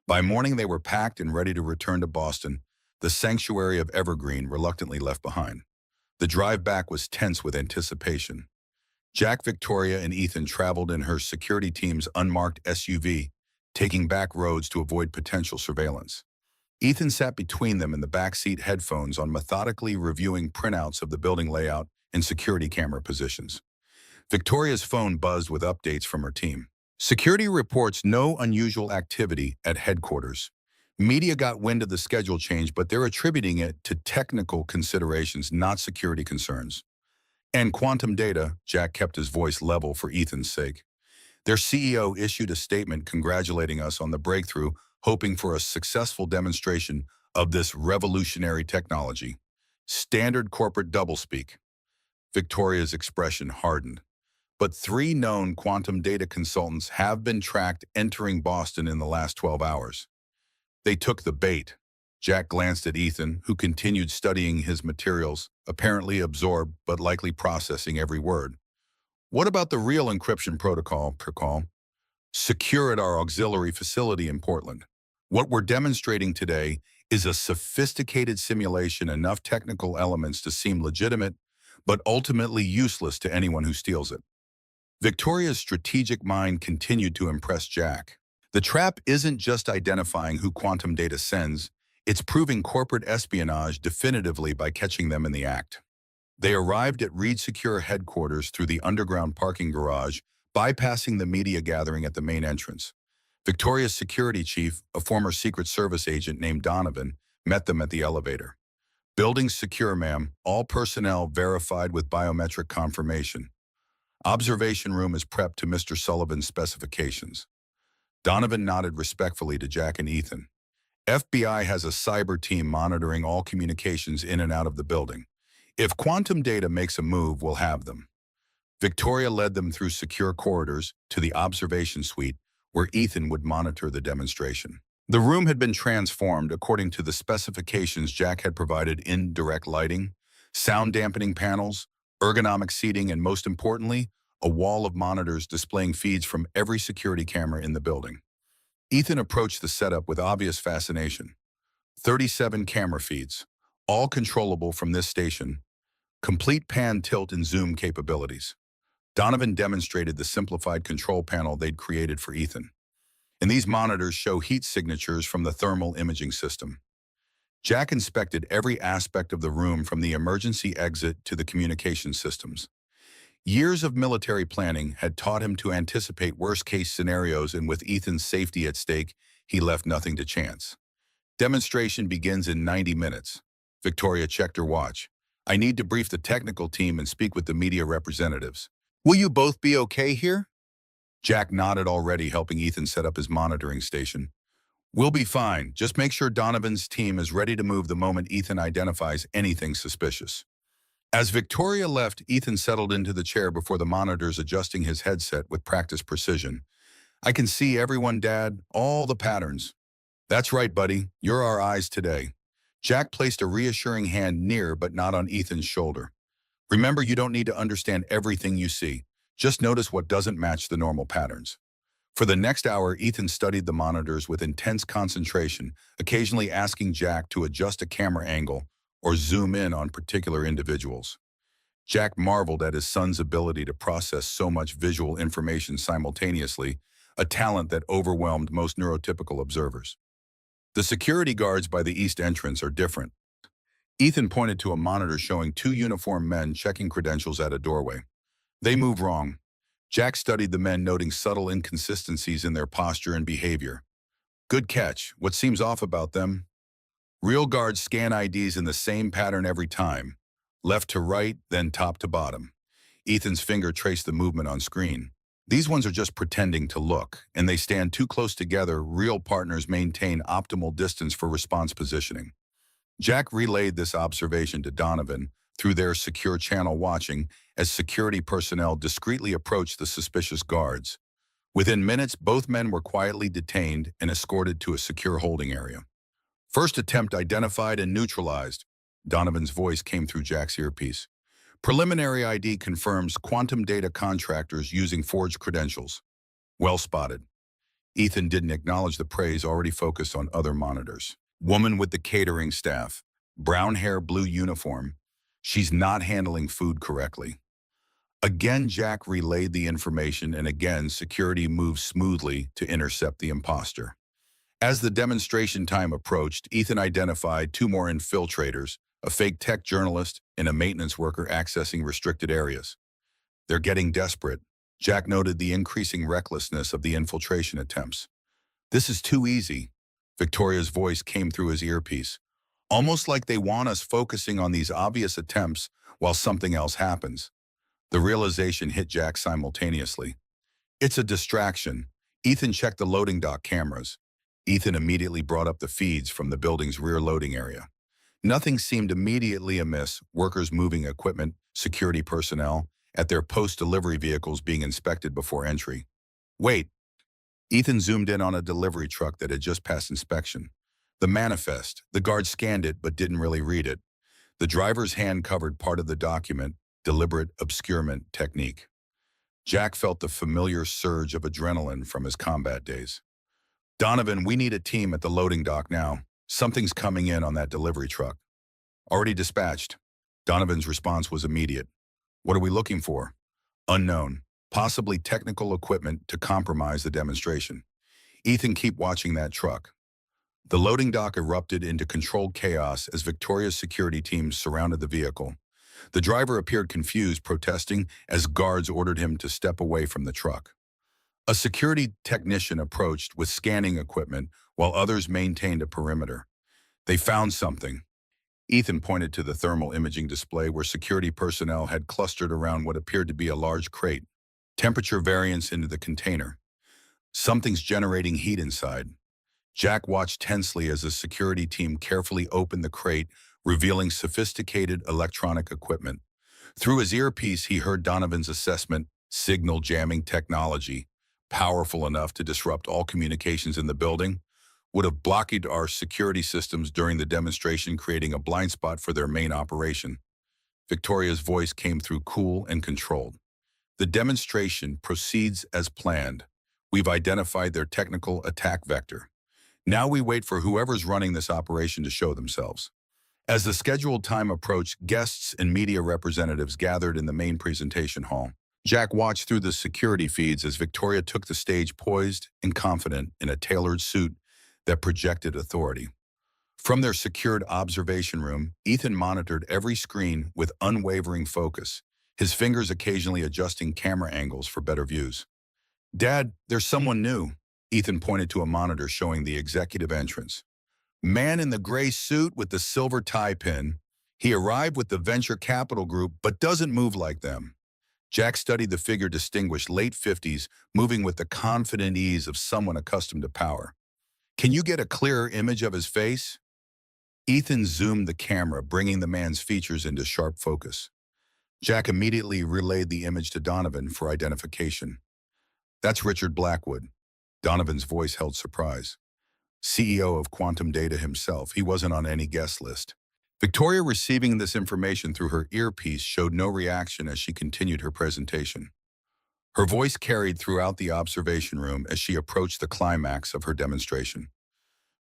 By morning, they were packed and ready to return to Boston, the sanctuary of Evergreen reluctantly left behind. The drive back was tense with anticipation. Jack, Victoria, and Ethan traveled in her security team's unmarked SUV, taking back roads to avoid potential surveillance. Ethan sat between them in the backseat, headphones on, methodically reviewing printouts of the building layout and security camera positions. Victoria's phone buzzed with updates from her team. Security reports no unusual activity at headquarters. Media got wind of the schedule change, but they're attributing it to technical considerations, not security concerns. And quantum data, Jack kept his voice level for Ethan's sake. Their CEO issued a statement congratulating us on the breakthrough, hoping for a successful demonstration of this revolutionary technology. Standard corporate doublespeak. Victoria's expression hardened. But 3 known quantum data consultants have been tracked entering Boston in the last 12 hours. They took the bait. Jack glanced at Ethan, who continued studying his materials, apparently absorbed but likely processing every word. What about the real encryption protocol? Secure at our auxiliary facility in Portland. What we're demonstrating today is a sophisticated simulation, enough technical elements to seem legitimate, but ultimately useless to anyone who steals it. Victoria's strategic mind continued to impress Jack. The trap isn't just identifying who quantum data sends, it's proving corporate espionage definitively by catching them in the act. They arrived at Reed Secure headquarters through the underground parking garage, bypassing the media gathering at the main entrance. Victoria's security chief, a former Secret Service agent named Donovan, met them at the elevator. Building secure, ma'am. All personnel verified with biometric confirmation. Observation room is prepped to Mr. Sullivan's specifications. Donovan nodded respectfully to Jack and Ethan. FBI has a cyber team monitoring all communications in and out of the building. If quantum data makes a move, we'll have them. Victoria led them through secure corridors to the observation suite where Ethan would monitor the demonstration. The room had been transformed according to the specifications Jack had provided: indirect lighting, sound dampening panels, ergonomic seating, and most importantly, a wall of monitors displaying feeds from every security camera in the building. Ethan approached the setup with obvious fascination. 37 camera feeds, all controllable from this station, complete pan, tilt, and zoom capabilities. Donovan demonstrated the simplified control panel they'd created for Ethan. And these monitors show heat signatures from the thermal imaging system. Jack inspected every aspect of the room from the emergency exit to the communication systems. Years of military planning had taught him to anticipate worst-case scenarios, and with Ethan's safety at stake, he left nothing to chance. Demonstration begins in 90 minutes. Victoria checked her watch. I need to brief the technical team and speak with the media representatives. Will you both be okay here? Jack nodded, already helping Ethan set up his monitoring station. We'll be fine. Just make sure Donovan's team is ready to move the moment Ethan identifies anything suspicious. As Victoria left, Ethan settled into the chair before the monitors, adjusting his headset with practiced precision. I can see everyone, Dad, all the patterns. That's right, buddy. You're our eyes today. Jack placed a reassuring hand near but not on Ethan's shoulder. Remember, you don't need to understand everything you see. Just notice what doesn't match the normal patterns. For the next hour, Ethan studied the monitors with intense concentration, occasionally asking Jack to adjust a camera angle or zoom in on particular individuals. Jack marveled at his son's ability to process so much visual information simultaneously, a talent that overwhelmed most neurotypical observers. The security guards by the east entrance are different. Ethan pointed to a monitor showing two uniformed men checking credentials at a doorway. They move wrong. Jack studied the men, noting subtle inconsistencies in their posture and behavior. Good catch. What seems off about them? Real guards scan IDs in the same pattern every time. Left to right, then top to bottom. Ethan's finger traced the movement on screen. These ones are just pretending to look, and they stand too close together. Real partners maintain optimal distance for response positioning. Jack relayed this observation to Donovan through their secure channel, watching as security personnel discreetly approached the suspicious guards. Within minutes, both men were quietly detained and escorted to a secure holding area. First attempt identified and neutralized. Donovan's voice came through Jack's earpiece. Preliminary ID confirms quantum data contractors using forged credentials. Well spotted. Ethan didn't acknowledge the praise, already focused on other monitors. Woman with the catering staff. Brown hair, blue uniform. She's not handling food correctly. Again, Jack relayed the information, and again, security moved smoothly to intercept the imposter. As the demonstration time approached, Ethan identified two more infiltrators, a fake tech journalist and a maintenance worker accessing restricted areas. They're getting desperate. Jack noted the increasing recklessness of the infiltration attempts. This is too easy. Victoria's voice came through his earpiece. Almost like they want us focusing on these obvious attempts while something else happens. The realization hit Jack simultaneously. It's a distraction. Ethan checked the loading dock cameras. Ethan immediately brought up the feeds from the building's rear loading area. Nothing seemed immediately amiss: workers moving equipment, security personnel at their post-delivery vehicles being inspected before entry. Wait. Ethan zoomed in on a delivery truck that had just passed inspection. The manifest. The guard scanned it but didn't really read it. The driver's hand covered part of the document, deliberate obscurement technique. Jack felt the familiar surge of adrenaline from his combat days. Donovan, we need a team at the loading dock now. Something's coming in on that delivery truck. Already dispatched. Donovan's response was immediate. What are we looking for? Unknown. Possibly technical equipment to compromise the demonstration. Ethan, keep watching that truck. The loading dock erupted into controlled chaos as Victoria's security teams surrounded the vehicle. The driver appeared confused, protesting as guards ordered him to step away from the truck. A security technician approached with scanning equipment while others maintained a perimeter. They found something. Ethan pointed to the thermal imaging display where security personnel had clustered around what appeared to be a large crate. Temperature variance into the container. Something's generating heat inside. Jack watched tensely as the security team carefully opened the crate, revealing sophisticated electronic equipment. Through his earpiece, he heard Donovan's assessment: signal jamming technology, powerful enough to disrupt all communications in the building, would have blocked our security systems during the demonstration, creating a blind spot for their main operation. Victoria's voice came through cool and controlled. The demonstration proceeds as planned. We've identified their technical attack vector. Now we wait for whoever's running this operation to show themselves. As the scheduled time approached, guests and media representatives gathered in the main presentation hall. Jack watched through the security feeds as Victoria took the stage, poised and confident in a tailored suit that projected authority. From their secured observation room, Ethan monitored every screen with unwavering focus, his fingers occasionally adjusting camera angles for better views. "Dad, there's someone new." Ethan pointed to a monitor showing the executive entrance. Man in the gray suit with the silver tie pin. He arrived with the venture capital group, but doesn't move like them. Jack studied the figure, distinguished, late 50s, moving with the confident ease of someone accustomed to power. "Can you get a clearer image of his face?" Ethan zoomed the camera, bringing the man's features into sharp focus. Jack immediately relayed the image to Donovan for identification. "That's Richard Blackwood." Donovan's voice held surprise. CEO of Quantum Data himself, he wasn't on any guest list. Victoria, receiving this information through her earpiece, showed no reaction as she continued her presentation. Her voice carried throughout the observation room as she approached the climax of her demonstration.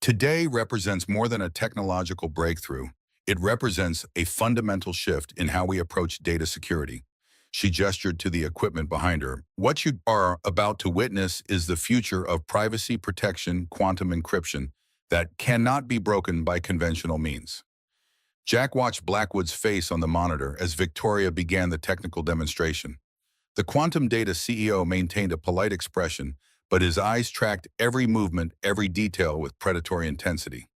Today represents more than a technological breakthrough. It represents a fundamental shift in how we approach data security. She gestured to the equipment behind her. "What you are about to witness is the future of privacy protection, quantum encryption, that cannot be broken by conventional means." Jack watched Blackwood's face on the monitor as Victoria began the technical demonstration. The Quantum Data CEO maintained a polite expression, but his eyes tracked every movement, every detail with predatory intensity.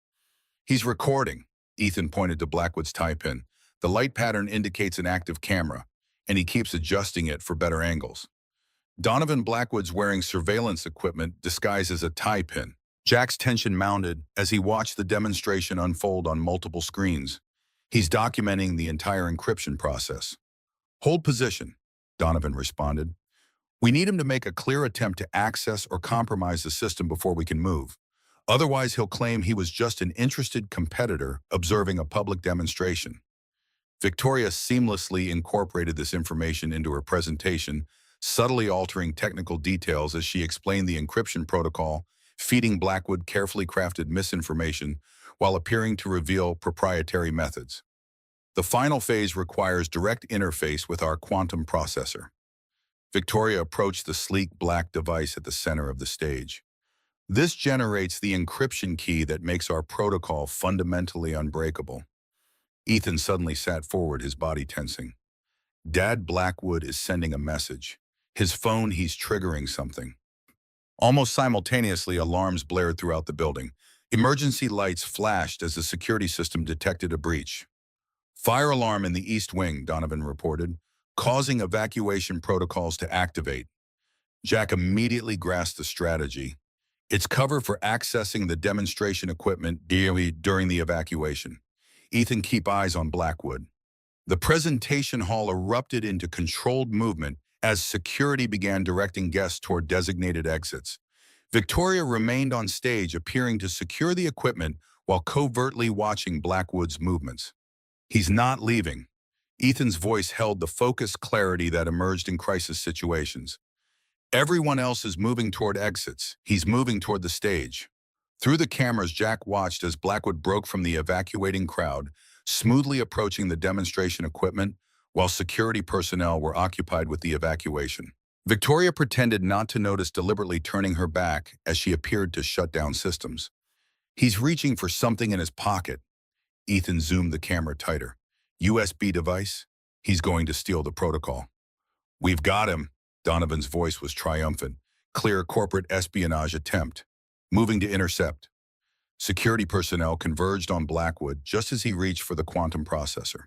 "He's recording." Ethan pointed to Blackwood's tie pin. "The light pattern indicates an active camera, and he keeps adjusting it for better angles." Donovan Blackwood's wearing surveillance equipment disguised as a tie pin. Jack's tension mounted as he watched the demonstration unfold on multiple screens. He's documenting the entire encryption process. "Hold position," Donovan responded. "We need him to make a clear attempt to access or compromise the system before we can move. Otherwise, he'll claim he was just an interested competitor observing a public demonstration." Victoria seamlessly incorporated this information into her presentation, subtly altering technical details as she explained the encryption protocol, feeding Blackwood carefully crafted misinformation while appearing to reveal proprietary methods. "The final phase requires direct interface with our quantum processor." Victoria approached the sleek black device at the center of the stage. "This generates the encryption key that makes our protocol fundamentally unbreakable." Ethan suddenly sat forward, his body tensing. Dad, Blackwood is sending a message. His phone, he's triggering something. Almost simultaneously, alarms blared throughout the building. Emergency lights flashed as the security system detected a breach. "Fire alarm in the East Wing," Donovan reported, causing evacuation protocols to activate. Jack immediately grasped the strategy. "It's cover for accessing the demonstration equipment during the evacuation." Ethan, keep eyes on Blackwood. The presentation hall erupted into controlled movement as security began directing guests toward designated exits. Victoria remained on stage, appearing to secure the equipment while covertly watching Blackwood's movements. "He's not leaving." Ethan's voice held the focused clarity that emerged in crisis situations. "Everyone else is moving toward exits. He's moving toward the stage." Through the cameras, Jack watched as Blackwood broke from the evacuating crowd, smoothly approaching the demonstration equipment while security personnel were occupied with the evacuation. Victoria pretended not to notice, deliberately turning her back as she appeared to shut down systems. "He's reaching for something in his pocket." Ethan zoomed the camera tighter. "USB device? He's going to steal the protocol." "We've got him." Donovan's voice was triumphant. "Clear corporate espionage attempt. Moving to intercept." Security personnel converged on Blackwood just as he reached for the quantum processor.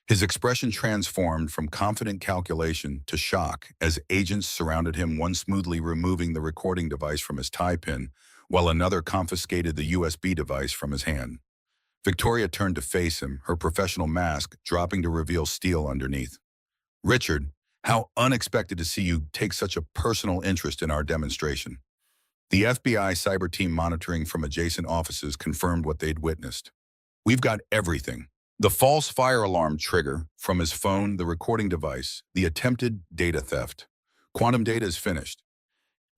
His expression transformed from confident calculation to shock as agents surrounded him, one smoothly removing the recording device from his tie pin, while another confiscated the USB device from his hand. Victoria turned to face him, her professional mask dropping to reveal steel underneath. Richard, how unexpected to see you take such a personal interest in our demonstration. The FBI cyber team monitoring from adjacent offices confirmed what they'd witnessed. We've got everything. The false fire alarm trigger from his phone, the recording device, the attempted data theft. Quantum data is finished.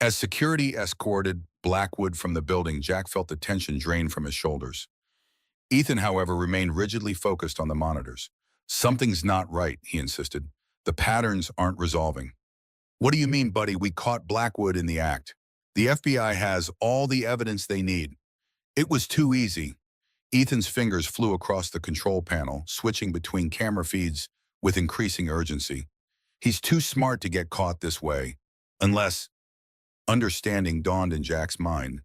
As security escorted Blackwood from the building, Jack felt the tension drain from his shoulders. Ethan, however, remained rigidly focused on the monitors. Something's not right, he insisted. The patterns aren't resolving. What do you mean, buddy? We caught Blackwood in the act. The FBI has all the evidence they need. It was too easy. Ethan's fingers flew across the control panel, switching between camera feeds with increasing urgency. He's too smart to get caught this way. Unless, understanding dawned in Jack's mind,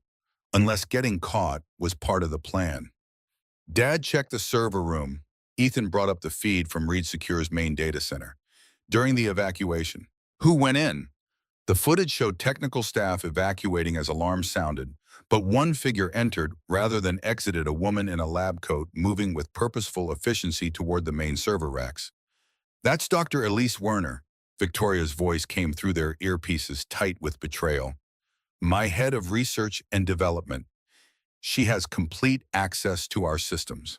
unless getting caught was part of the plan. Dad checked the server room. Ethan brought up the feed from Reed Secure's main data center. During the evacuation, who went in? The footage showed technical staff evacuating as alarms sounded, but one figure entered rather than exited, a woman in a lab coat moving with purposeful efficiency toward the main server racks. That's Dr. Elise Werner. Victoria's voice came through their earpieces, tight with betrayal. My head of research and development. She has complete access to our systems.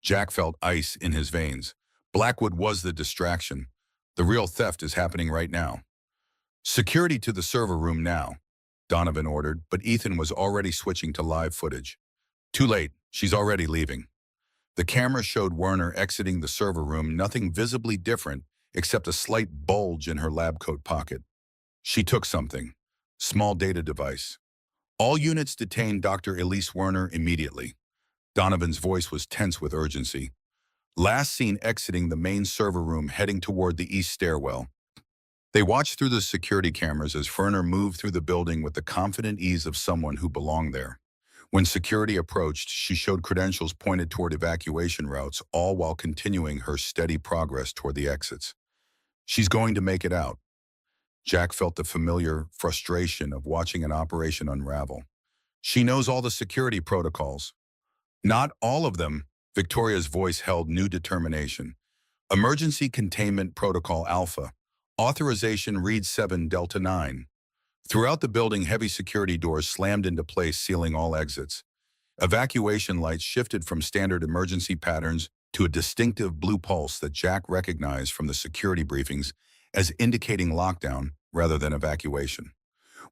Jack felt ice in his veins. Blackwood was the distraction. The real theft is happening right now. Security to the server room now, Donovan ordered, but Ethan was already switching to live footage. Too late, she's already leaving. The camera showed Werner exiting the server room, nothing visibly different except a slight bulge in her lab coat pocket. She took something. Small data device. All units detain Dr. Elise Werner immediately. Donovan's voice was tense with urgency. Last seen exiting the main server room, heading toward the east stairwell. They watched through the security cameras as Werner moved through the building with the confident ease of someone who belonged there. When security approached, she showed credentials pointed toward evacuation routes, all while continuing her steady progress toward the exits. She's going to make it out. Jack felt the familiar frustration of watching an operation unravel. She knows all the security protocols. Not all of them. Victoria's voice held new determination. Emergency Containment Protocol Alpha. Authorization Read 7 Delta 9. Throughout the building, heavy security doors slammed into place, sealing all exits. Evacuation lights shifted from standard emergency patterns to a distinctive blue pulse that Jack recognized from the security briefings as indicating lockdown rather than evacuation.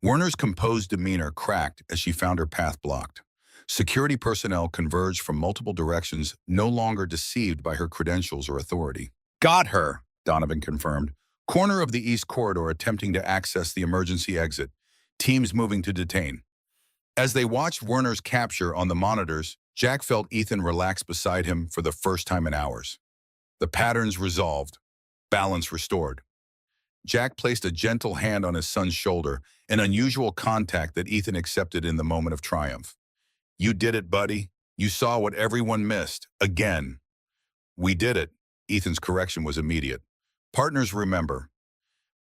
Werner's composed demeanor cracked as she found her path blocked. Security personnel converged from multiple directions, no longer deceived by her credentials or authority. Got her, Donovan confirmed. Corner of the east corridor, attempting to access the emergency exit. Teams moving to detain. As they watched Werner's capture on the monitors, Jack felt Ethan relax beside him for the first time in hours. The patterns resolved. Balance restored. Jack placed a gentle hand on his son's shoulder, an unusual contact that Ethan accepted in the moment of triumph. You did it, buddy. You saw what everyone missed. Again. We did it. Ethan's correction was immediate. Partners remember.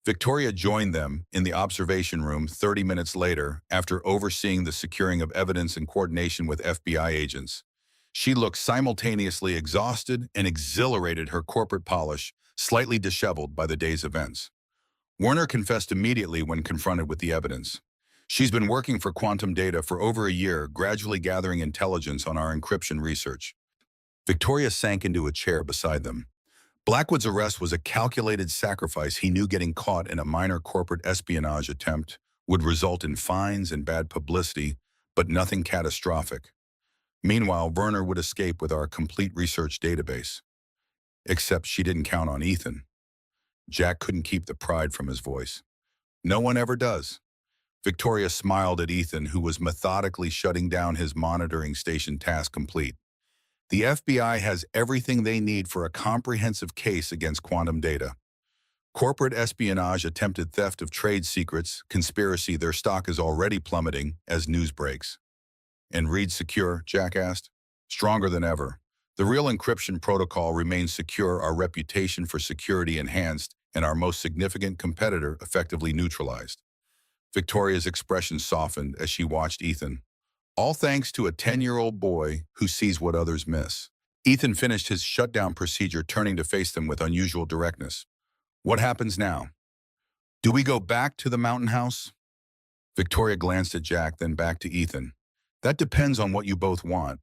Victoria joined them in the observation room 30 minutes later after overseeing the securing of evidence in coordination with FBI agents. She looked simultaneously exhausted and exhilarated, her corporate polish slightly disheveled by the day's events. Werner confessed immediately when confronted with the evidence. She's been working for Quantum Data for over a year, gradually gathering intelligence on our encryption research. Victoria sank into a chair beside them. Blackwood's arrest was a calculated sacrifice. He knew getting caught in a minor corporate espionage attempt would result in fines and bad publicity, but nothing catastrophic. Meanwhile, Werner would escape with our complete research database. Except she didn't count on Ethan. Jack couldn't keep the pride from his voice. No one ever does. Victoria smiled at Ethan, who was methodically shutting down his monitoring station, task complete. The FBI has everything they need for a comprehensive case against Quantum Data. Corporate espionage, attempted theft of trade secrets, conspiracy. Their stock is already plummeting as news breaks. And Reed Secure, Jack asked. Stronger than ever. The real encryption protocol remains secure, our reputation for security enhanced, and our most significant competitor effectively neutralized. Victoria's expression softened as she watched Ethan. All thanks to a 10-year-old boy who sees what others miss. Ethan finished his shutdown procedure, turning to face them with unusual directness. What happens now? Do we go back to the mountain house? Victoria glanced at Jack, then back to Ethan. That depends on what you both want.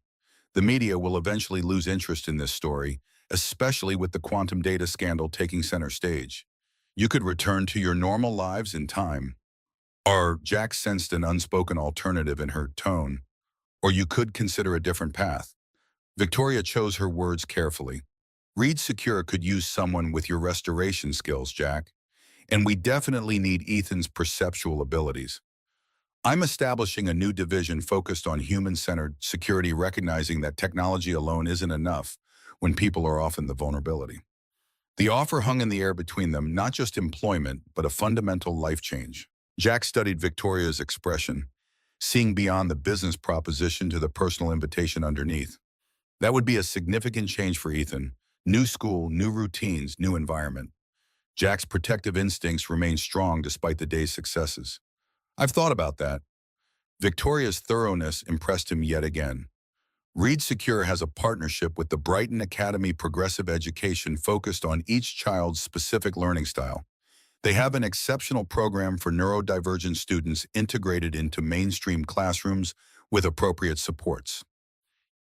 The media will eventually lose interest in this story, especially with the quantum data scandal taking center stage. You could return to your normal lives in time. Or Jack sensed an unspoken alternative in her tone. Or you could consider a different path. Victoria chose her words carefully. Reed Secure could use someone with your restoration skills, Jack. And we definitely need Ethan's perceptual abilities. I'm establishing a new division focused on human-centered security, recognizing that technology alone isn't enough when people are often the vulnerability. The offer hung in the air between them, not just employment, but a fundamental life change. Jack studied Victoria's expression, seeing beyond the business proposition to the personal invitation underneath. That would be a significant change for Ethan. New school, new routines, new environment. Jack's protective instincts remained strong despite the day's successes. I've thought about that. Victoria's thoroughness impressed him yet again. Reed Secure has a partnership with the Brighton Academy Progressive Education focused on each child's specific learning style. They have an exceptional program for neurodivergent students integrated into mainstream classrooms with appropriate supports.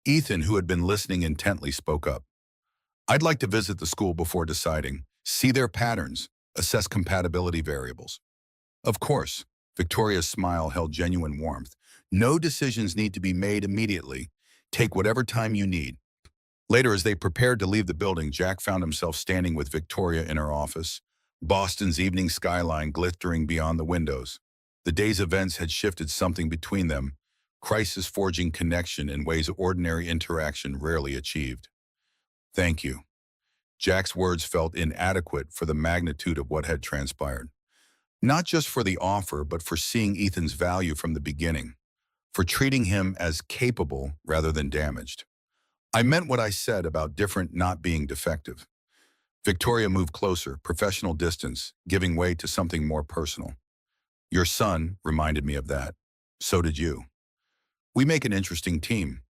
Ethan, who had been listening intently, spoke up. I'd like to visit the school before deciding, see their patterns, assess compatibility variables. Of course, Victoria's smile held genuine warmth. No decisions need to be made immediately. Take whatever time you need. Later, as they prepared to leave the building, Jack found himself standing with Victoria in her office, Boston's evening skyline glittering beyond the windows. The day's events had shifted something between them, crisis-forging connection in ways ordinary interaction rarely achieved. Thank you. Jack's words felt inadequate for the magnitude of what had transpired. Not just for the offer, but for seeing Ethan's value from the beginning, for treating him as capable rather than damaged. I meant what I said about different not being defective. Victoria moved closer, professional distance, giving way to something more personal. Your son reminded me of that. So did you. We make an interesting team.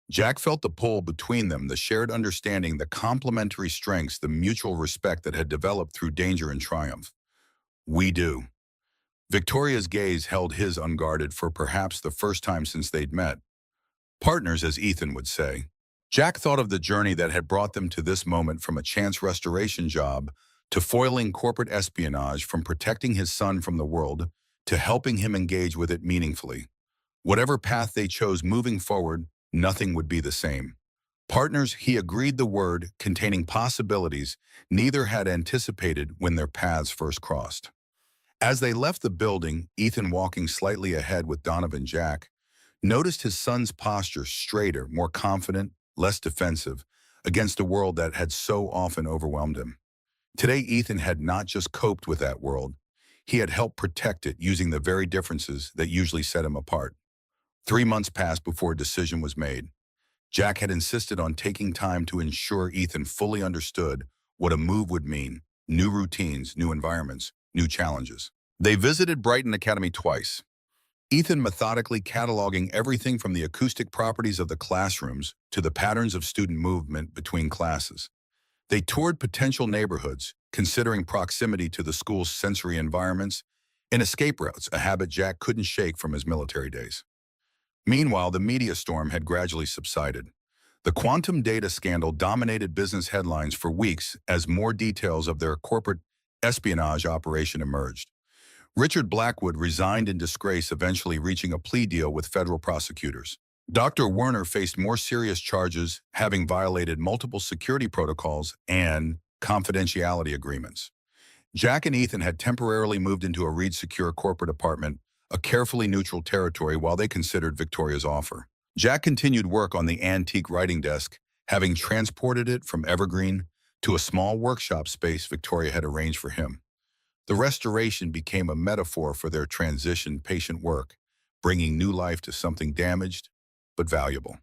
Jack felt the pull between them, the shared understanding, the complementary strengths, the mutual respect that had developed through danger and triumph. We do. Victoria's gaze held his unguarded for perhaps the first time since they'd met. Partners, as Ethan would say. Jack thought of the journey that had brought them to this moment, from a chance restoration job to foiling corporate espionage, from protecting his son from the world to helping him engage with it meaningfully. Whatever path they chose moving forward, nothing would be the same. Partners, he agreed, the word containing possibilities neither had anticipated when their paths first crossed. As they left the building, Ethan, walking slightly ahead with Donovan, Jack noticed his son's posture, straighter, more confident, less defensive, against a world that had so often overwhelmed him. Today, Ethan had not just coped with that world, he had helped protect it using the very differences that usually set him apart. 3 months passed before a decision was made. Jack had insisted on taking time to ensure Ethan fully understood what a move would mean: new routines, new environments, new challenges. They visited Brighton Academy twice, Ethan methodically cataloging everything from the acoustic properties of the classrooms to the patterns of student movement between classes. They toured potential neighborhoods, considering proximity to the school's sensory environments and escape routes, a habit Jack couldn't shake from his military days. Meanwhile, the media storm had gradually subsided. The quantum data scandal dominated business headlines for weeks as more details of their corporate espionage operation emerged. Richard Blackwood resigned in disgrace, eventually reaching a plea deal with federal prosecutors. Dr. Werner faced more serious charges, having violated multiple security protocols and confidentiality agreements. Jack and Ethan had temporarily moved into a Reed Secure corporate apartment, a carefully neutral territory, while they considered Victoria's offer. Jack continued work on the antique writing desk, having transported it from Evergreen to a small workshop space Victoria had arranged for him. The restoration became a metaphor for their transition, patient work, bringing new life to something damaged but valuable.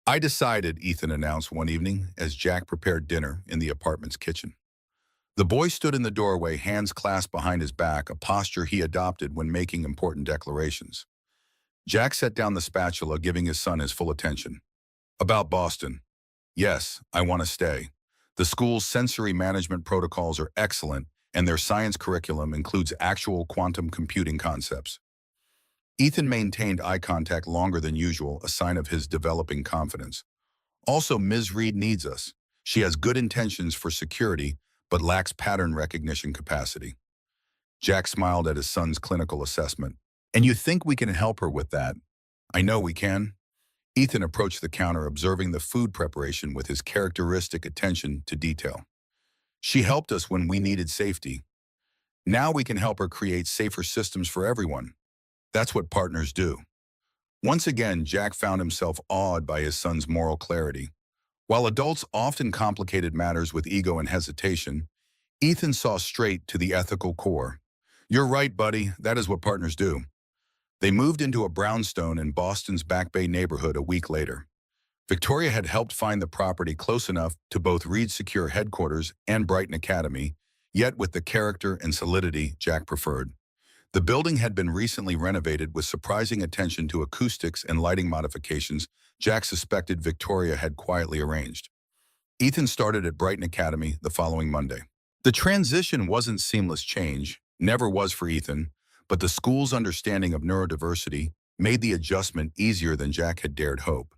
I decided, Ethan announced one evening as Jack prepared dinner in the apartment's kitchen. The boy stood in the doorway, hands clasped behind his back, a posture he adopted when making important declarations. Jack set down the spatula, giving his son his full attention. About Boston. Yes, I want to stay. The school's sensory management protocols are excellent, and their science curriculum includes actual quantum computing concepts. Ethan maintained eye contact longer than usual, a sign of his developing confidence. Also, Ms. Reed needs us. She has good intentions for security, but lacks pattern recognition capacity. Jack smiled at his son's clinical assessment. And you think we can help her with that? I know we can. Ethan approached the counter, observing the food preparation with his characteristic attention to detail. She helped us when we needed safety. Now we can help her create safer systems for everyone. That's what partners do. Once again, Jack found himself awed by his son's moral clarity. While adults often complicated matters with ego and hesitation, Ethan saw straight to the ethical core. You're right, buddy. That is what partners do. They moved into a brownstone in Boston's Back Bay neighborhood a week later. Victoria had helped find the property close enough to both Reed's secure headquarters and Brighton Academy, yet with the character and solidity Jack preferred. The building had been recently renovated with surprising attention to acoustics and lighting modifications Jack suspected Victoria had quietly arranged. Ethan started at Brighton Academy the following Monday. The transition wasn't seamless change, never was for Ethan, but the school's understanding of neurodiversity made the adjustment easier than Jack had dared hope.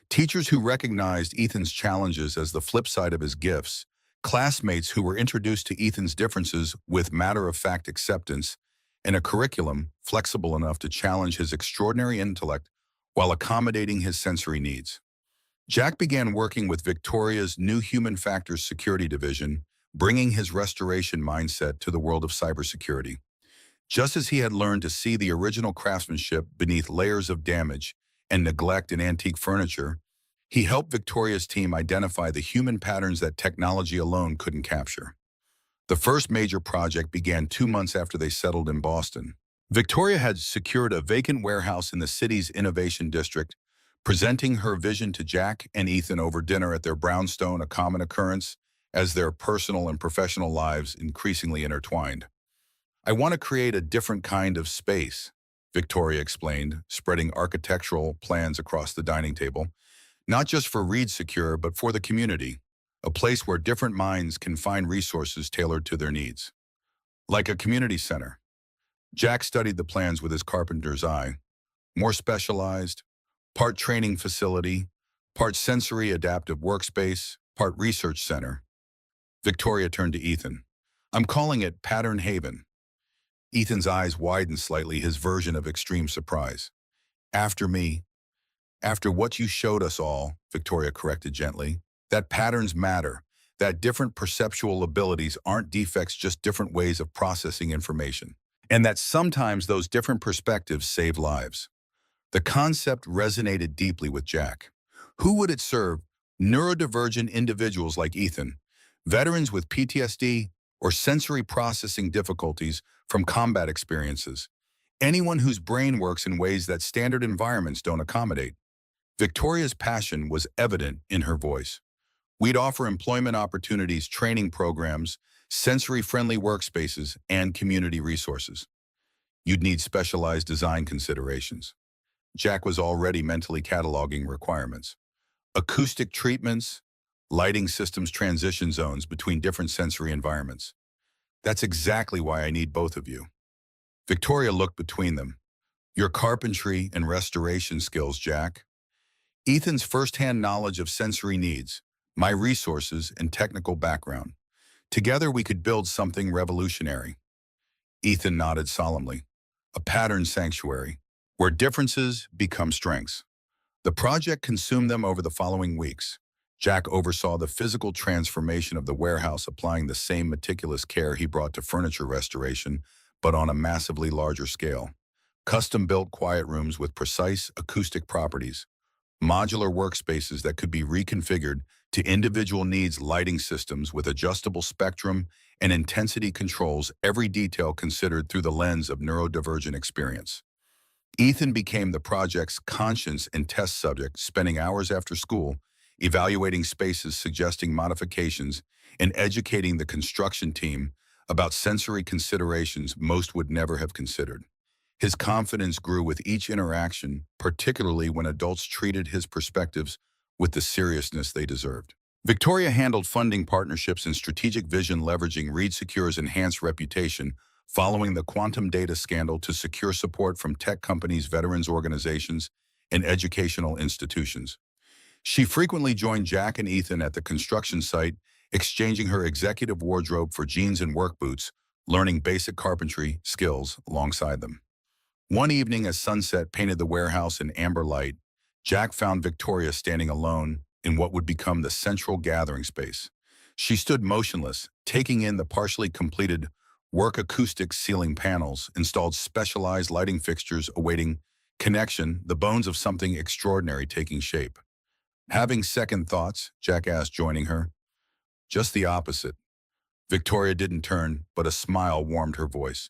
Teachers who recognized Ethan's challenges as the flip side of his gifts, classmates who were introduced to Ethan's differences with matter-of-fact acceptance, and a curriculum flexible enough to challenge his extraordinary intellect while accommodating his sensory needs. Jack began working with Victoria's new Human Factors Security Division, bringing his restoration mindset to the world of cybersecurity. Just as he had learned to see the original craftsmanship beneath layers of damage and neglect in antique furniture, he helped Victoria's team identify the human patterns that technology alone couldn't capture. The first major project began 2 months after they settled in Boston. Victoria had secured a vacant warehouse in the city's innovation district, presenting her vision to Jack and Ethan over dinner at their brownstone, a common occurrence as their personal and professional lives increasingly intertwined. I want to create a different kind of space, Victoria explained, spreading architectural plans across the dining table, not just for Reed Secure, but for the community, a place where different minds can find resources tailored to their needs. Like a community center. Jack studied the plans with his carpenter's eye, more specialized, part training facility, part sensory adaptive workspace, part research center. Victoria turned to Ethan. I'm calling it Pattern Haven. Ethan's eyes widened slightly, his version of extreme surprise. After me. After what you showed us all, Victoria corrected gently, that patterns matter, that different perceptual abilities aren't defects, just different ways of processing information, and that sometimes those different perspectives save lives. The concept resonated deeply with Jack. Who would it serve? Neurodivergent individuals like Ethan, veterans with PTSD or sensory processing difficulties from combat experiences, anyone whose brain works in ways that standard environments don't accommodate. Victoria's passion was evident in her voice. We'd offer employment opportunities, training programs, sensory-friendly workspaces, and community resources. You'd need specialized design considerations. Jack was already mentally cataloging requirements. Acoustic treatments, lighting systems, transition zones between different sensory environments. That's exactly why I need both of you. Victoria looked between them. Your carpentry and restoration skills, Jack. Ethan's firsthand knowledge of sensory needs, my resources and technical background. Together we could build something revolutionary. Ethan nodded solemnly. A pattern sanctuary, where differences become strengths. The project consumed them over the following weeks. Jack oversaw the physical transformation of the warehouse, applying the same meticulous care he brought to furniture restoration, but on a massively larger scale. Custom-built quiet rooms with precise acoustic properties, modular workspaces that could be reconfigured to individual needs, lighting systems with adjustable spectrum and intensity controls, every detail considered through the lens of neurodivergent experience. Ethan became the project's conscience and test subject, spending hours after school evaluating spaces, suggesting modifications, and educating the construction team about sensory considerations most would never have considered. His confidence grew with each interaction, particularly when adults treated his perspectives with the seriousness they deserved. Victoria handled funding partnerships and strategic vision, leveraging Reed Secure's enhanced reputation following the quantum data scandal to secure support from tech companies, veterans organizations, and educational institutions. She frequently joined Jack and Ethan at the construction site, exchanging her executive wardrobe for jeans and work boots, learning basic carpentry skills alongside them. One evening as sunset painted the warehouse in amber light, Jack found Victoria standing alone in what would become the central gathering space. She stood motionless, taking in the partially completed work acoustic ceiling panels, installed specialized lighting fixtures awaiting connection, the bones of something extraordinary taking shape. Having second thoughts, Jack asked, joining her. Just the opposite. Victoria didn't turn, but a smile warmed her voice.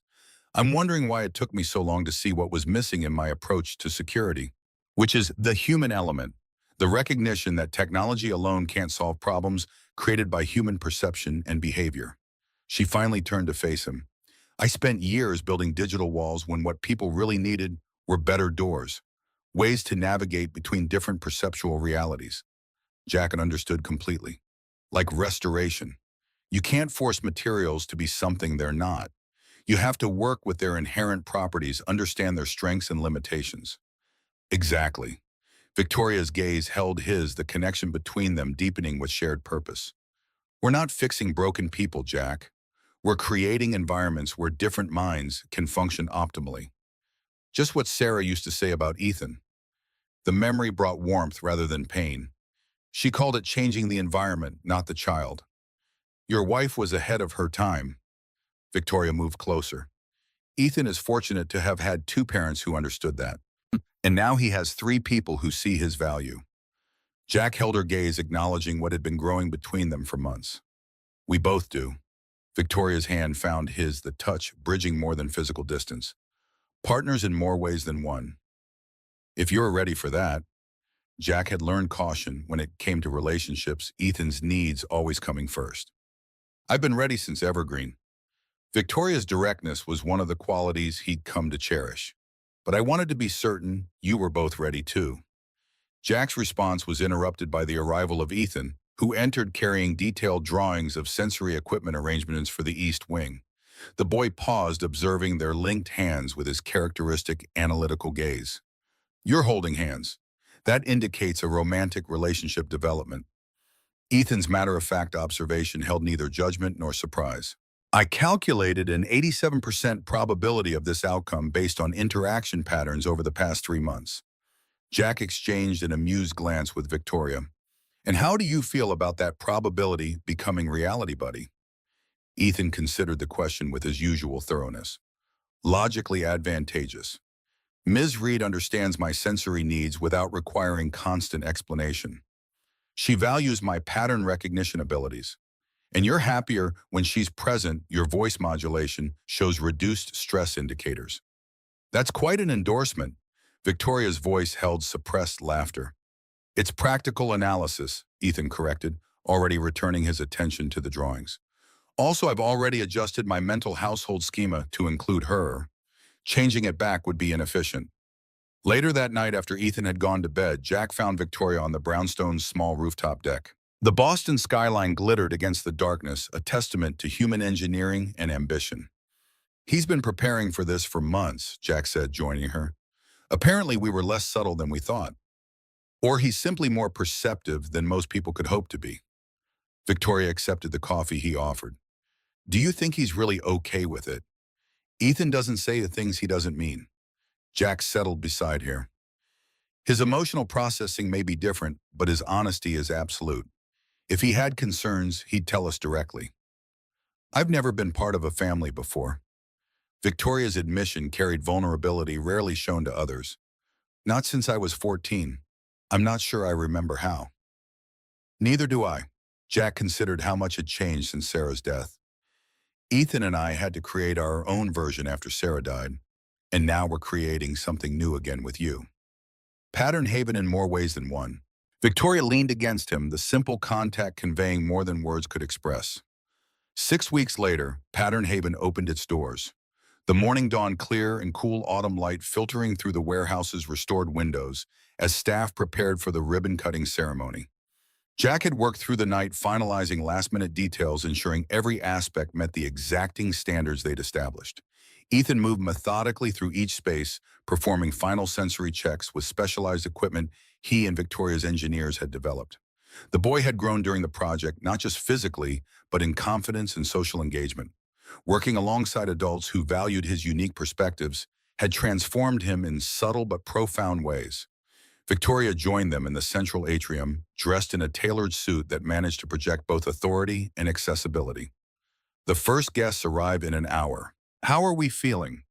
I'm wondering why it took me so long to see what was missing in my approach to security, which is the human element, the recognition that technology alone can't solve problems created by human perception and behavior. She finally turned to face him. I spent years building digital walls when what people really needed were better doors, ways to navigate between different perceptual realities. Jack understood completely. Like restoration. You can't force materials to be something they're not. You have to work with their inherent properties, understand their strengths and limitations. Exactly. Victoria's gaze held his, the connection between them deepening with shared purpose. We're not fixing broken people, Jack. We're creating environments where different minds can function optimally. Just what Sarah used to say about Ethan. The memory brought warmth rather than pain. She called it changing the environment, not the child. Your wife was ahead of her time. Victoria moved closer. Ethan is fortunate to have had two parents who understood that. And now he has three people who see his value. Jack held her gaze, acknowledging what had been growing between them for months. We both do. Victoria's hand found his, the touch bridging more than physical distance. Partners in more ways than one. If you're ready for that. Jack had learned caution when it came to relationships, Ethan's needs always coming first. I've been ready since Evergreen. Victoria's directness was one of the qualities he'd come to cherish. But I wanted to be certain you were both ready too. Jack's response was interrupted by the arrival of Ethan, who entered carrying detailed drawings of sensory equipment arrangements for the East Wing. The boy paused, observing their linked hands with his characteristic analytical gaze. You're holding hands. That indicates a romantic relationship development. Ethan's matter-of-fact observation held neither judgment nor surprise. I calculated an 87% probability of this outcome based on interaction patterns over the past 3 months. Jack exchanged an amused glance with Victoria. And how do you feel about that probability becoming reality, buddy? Ethan considered the question with his usual thoroughness. Logically advantageous. Ms. Reed understands my sensory needs without requiring constant explanation. She values my pattern recognition abilities. And you're happier when she's present. Your voice modulation shows reduced stress indicators. That's quite an endorsement. Victoria's voice held suppressed laughter. It's practical analysis, Ethan corrected, already returning his attention to the drawings. Also, I've already adjusted my mental household schema to include her. Changing it back would be inefficient. Later that night, after Ethan had gone to bed, Jack found Victoria on the brownstone's small rooftop deck. The Boston skyline glittered against the darkness, a testament to human engineering and ambition. He's been preparing for this for months, Jack said, joining her. Apparently, we were less subtle than we thought. Or he's simply more perceptive than most people could hope to be. Victoria accepted the coffee he offered. Do you think he's really okay with it? Ethan doesn't say the things he doesn't mean. Jack settled beside her. His emotional processing may be different, but his honesty is absolute. If he had concerns, he'd tell us directly. I've never been part of a family before. Victoria's admission carried vulnerability rarely shown to others. Not since I was 14. I'm not sure I remember how. Neither do I. Jack considered how much had changed since Sarah's death. Ethan and I had to create our own version after Sarah died, and now we're creating something new again with you. Pattern Haven in more ways than one. Victoria leaned against him, the simple contact conveying more than words could express. 6 weeks later, Pattern Haven opened its doors. The morning dawned clear and cool autumn light filtering through the warehouse's restored windows as staff prepared for the ribbon-cutting ceremony. Jack had worked through the night finalizing last-minute details, ensuring every aspect met the exacting standards they'd established. Ethan moved methodically through each space, performing final sensory checks with specialized equipment he and Victoria's engineers had developed. The boy had grown during the project, not just physically, but in confidence and social engagement. Working alongside adults who valued his unique perspectives had transformed him in subtle but profound ways. Victoria joined them in the central atrium, dressed in a tailored suit that managed to project both authority and accessibility. The first guests arrive in an hour. How are we feeling?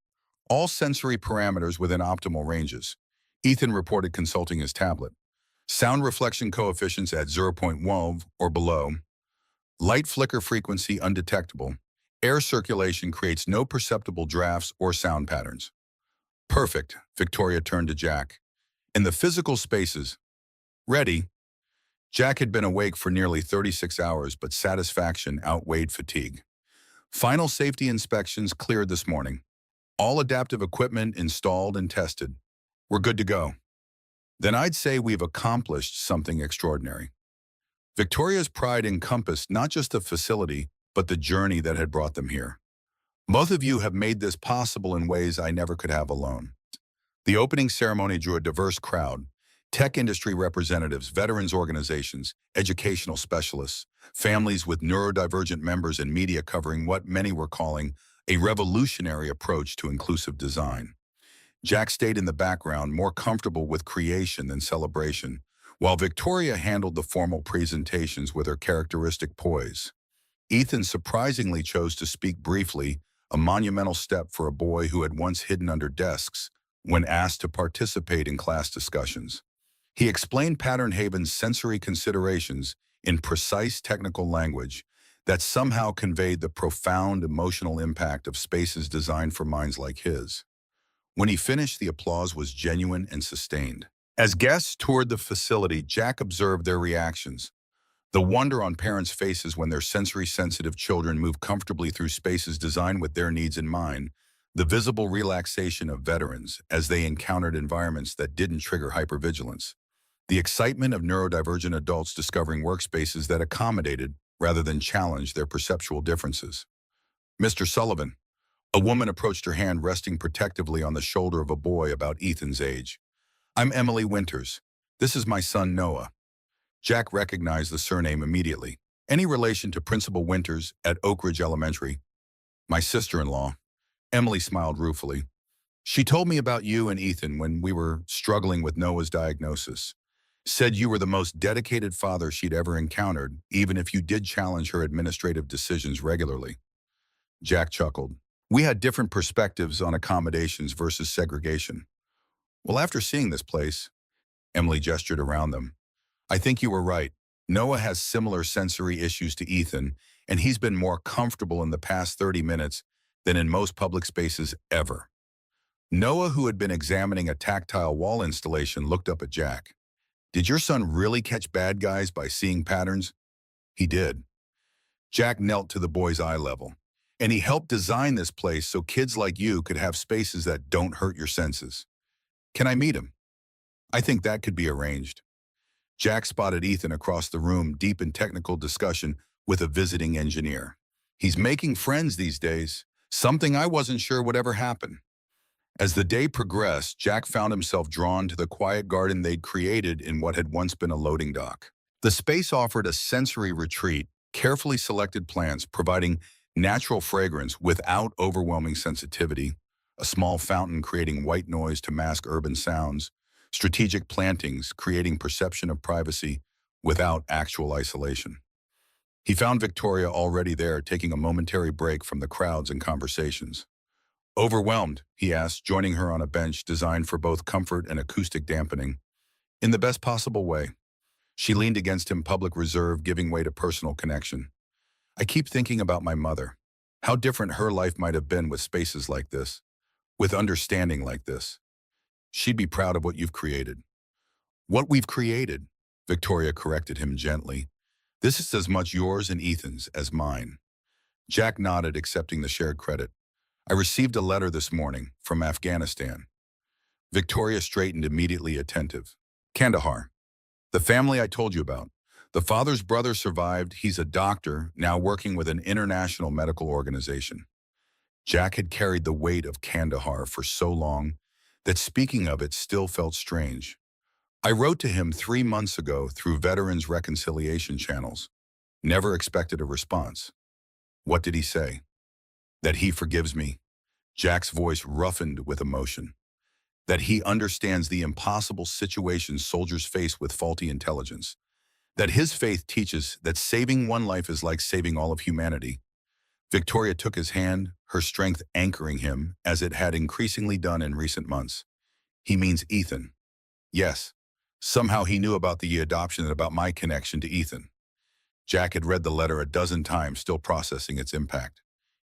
All sensory parameters within optimal ranges. Ethan reported, consulting his tablet. Sound reflection coefficients at 0.12 or below. Light flicker frequency undetectable. Air circulation creates no perceptible drafts or sound patterns. Perfect, Victoria turned to Jack. In the physical spaces, ready. Jack had been awake for nearly 36 hours, but satisfaction outweighed fatigue. Final safety inspections cleared this morning. All adaptive equipment installed and tested. We're good to go. Then I'd say we've accomplished something extraordinary. Victoria's pride encompassed not just the facility, but the journey that had brought them here. Both of you have made this possible in ways I never could have alone. The opening ceremony drew a diverse crowd: tech industry representatives, veterans organizations, educational specialists, families with neurodivergent members, and media covering what many were calling a revolutionary approach to inclusive design. Jack stayed in the background, more comfortable with creation than celebration, while Victoria handled the formal presentations with her characteristic poise. Ethan surprisingly chose to speak briefly, a monumental step for a boy who had once hidden under desks when asked to participate in class discussions. He explained Pattern Haven's sensory considerations in precise technical language that somehow conveyed the profound emotional impact of spaces designed for minds like his. When he finished, the applause was genuine and sustained. As guests toured the facility, Jack observed their reactions. The wonder on parents' faces when their sensory-sensitive children moved comfortably through spaces designed with their needs in mind. The visible relaxation of veterans as they encountered environments that didn't trigger hypervigilance. The excitement of neurodivergent adults discovering workspaces that accommodated rather than challenged their perceptual differences. Mr. Sullivan. A woman approached, her hand resting protectively on the shoulder of a boy about Ethan's age. I'm Emily Winters. This is my son, Noah. Jack recognized the surname immediately. Any relation to Principal Winters at Oak Ridge Elementary? My sister-in-law. Emily smiled ruefully. She told me about you and Ethan when we were struggling with Noah's diagnosis. Said you were the most dedicated father she'd ever encountered, even if you did challenge her administrative decisions regularly. Jack chuckled. We had different perspectives on accommodations versus segregation. Well, after seeing this place, Emily gestured around them, I think you were right. Noah has similar sensory issues to Ethan, and he's been more comfortable in the past 30 minutes than in most public spaces ever. Noah, who had been examining a tactile wall installation, looked up at Jack. Did your son really catch bad guys by seeing patterns? He did. Jack knelt to the boy's eye level. And he helped design this place so kids like you could have spaces that don't hurt your senses. Can I meet him? I think that could be arranged. Jack spotted Ethan across the room, deep in technical discussion with a visiting engineer. He's making friends these days, something I wasn't sure would ever happen. As the day progressed, Jack found himself drawn to the quiet garden they'd created in what had once been a loading dock. The space offered a sensory retreat, carefully selected plants providing natural fragrance without overwhelming sensitivity, a small fountain creating white noise to mask urban sounds, strategic plantings creating perception of privacy without actual isolation. He found Victoria already there, taking a momentary break from the crowds and conversations. Overwhelmed, he asked, joining her on a bench designed for both comfort and acoustic dampening. In the best possible way. She leaned against him, public reserve giving way to personal connection. I keep thinking about my mother, how different her life might have been with spaces like this, with understanding like this. She'd be proud of what you've created. What we've created, Victoria corrected him gently. This is as much yours and Ethan's as mine. Jack nodded, accepting the shared credit. I received a letter this morning from Afghanistan. Victoria straightened, immediately attentive. Kandahar, the family I told you about. The father's brother survived. He's a doctor, now working with an international medical organization. Jack had carried the weight of Kandahar for so long that speaking of it still felt strange. I wrote to him 3 months ago through Veterans Reconciliation channels. Never expected a response. What did he say? That he forgives me. Jack's voice roughened with emotion. That he understands the impossible situations soldiers face with faulty intelligence. That his faith teaches that saving one life is like saving all of humanity. Victoria took his hand, her strength anchoring him as it had increasingly done in recent months. He means Ethan. Yes. Somehow he knew about the adoption and about my connection to Ethan. Jack had read the letter a dozen times, still processing its impact.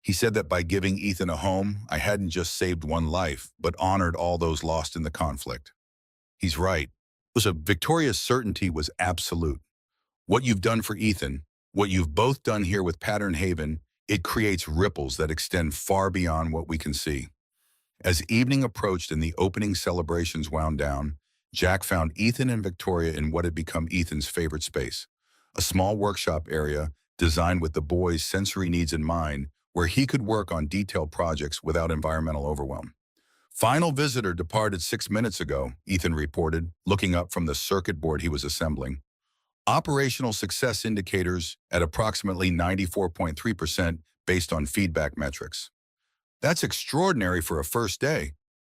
He said that by giving Ethan a home, I hadn't just saved one life, but honored all those lost in the conflict. He's right. So Victoria's certainty was absolute. What you've done for Ethan, what you've both done here with Pattern Haven, it creates ripples that extend far beyond what we can see. As evening approached and the opening celebrations wound down, Jack found Ethan and Victoria in what had become Ethan's favorite space, a small workshop area designed with the boys' sensory needs in mind, where he could work on detailed projects without environmental overwhelm. Final visitor departed 6 minutes ago, Ethan reported, looking up from the circuit board he was assembling. Operational success indicators at approximately 94.3% based on feedback metrics. That's extraordinary for a first day.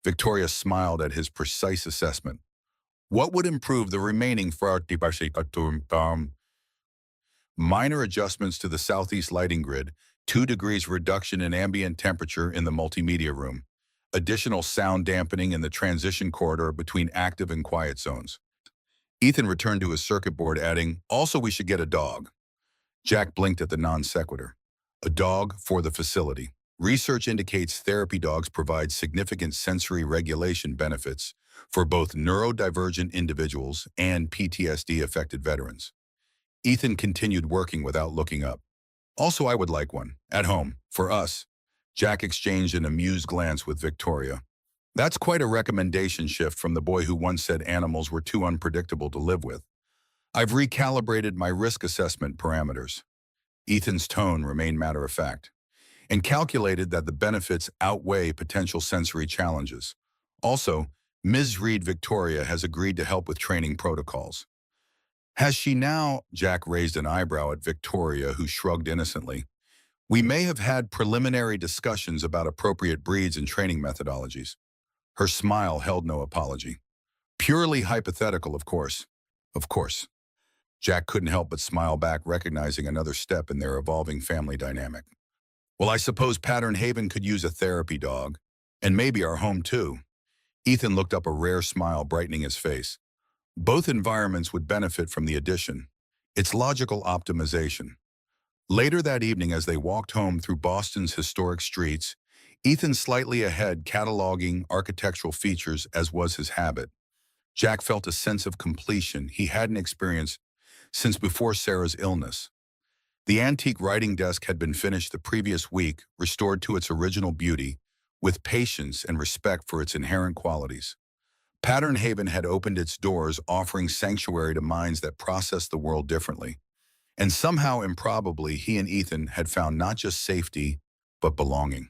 Victoria smiled at his precise assessment. What would improve the remaining minor adjustments to the southeast lighting grid, 2 degrees reduction in ambient temperature in the multimedia room, additional sound dampening in the transition corridor between active and quiet zones. Ethan returned to his circuit board, adding, also we should get a dog. Jack blinked at the non sequitur. A dog for the facility. Research indicates therapy dogs provide significant sensory regulation benefits for both neurodivergent individuals and PTSD-affected veterans. Ethan continued working without looking up. Also, I would like one, at home, for us. Jack exchanged an amused glance with Victoria. That's quite a recommendation shift from the boy who once said animals were too unpredictable to live with. I've recalibrated my risk assessment parameters. Ethan's tone remained matter-of-fact, and calculated that the benefits outweigh potential sensory challenges. Also, Ms. Reed Victoria has agreed to help with training protocols. Has she now? Jack raised an eyebrow at Victoria, who shrugged innocently. We may have had preliminary discussions about appropriate breeds and training methodologies. Her smile held no apology. Purely hypothetical, of course. Of course. Jack couldn't help but smile back, recognizing another step in their evolving family dynamic. Well, I suppose Pattern Haven could use a therapy dog. And maybe our home, too. Ethan looked up, a rare smile brightening his face. Both environments would benefit from the addition. It's logical optimization. Later that evening, as they walked home through Boston's historic streets, Ethan slightly ahead, cataloging architectural features as was his habit. Jack felt a sense of completion he hadn't experienced since before Sarah's illness. The antique writing desk had been finished the previous week, restored to its original beauty, with patience and respect for its inherent qualities. Pattern Haven had opened its doors, offering sanctuary to minds that process the world differently. And somehow, improbably, he and Ethan had found not just safety, but belonging.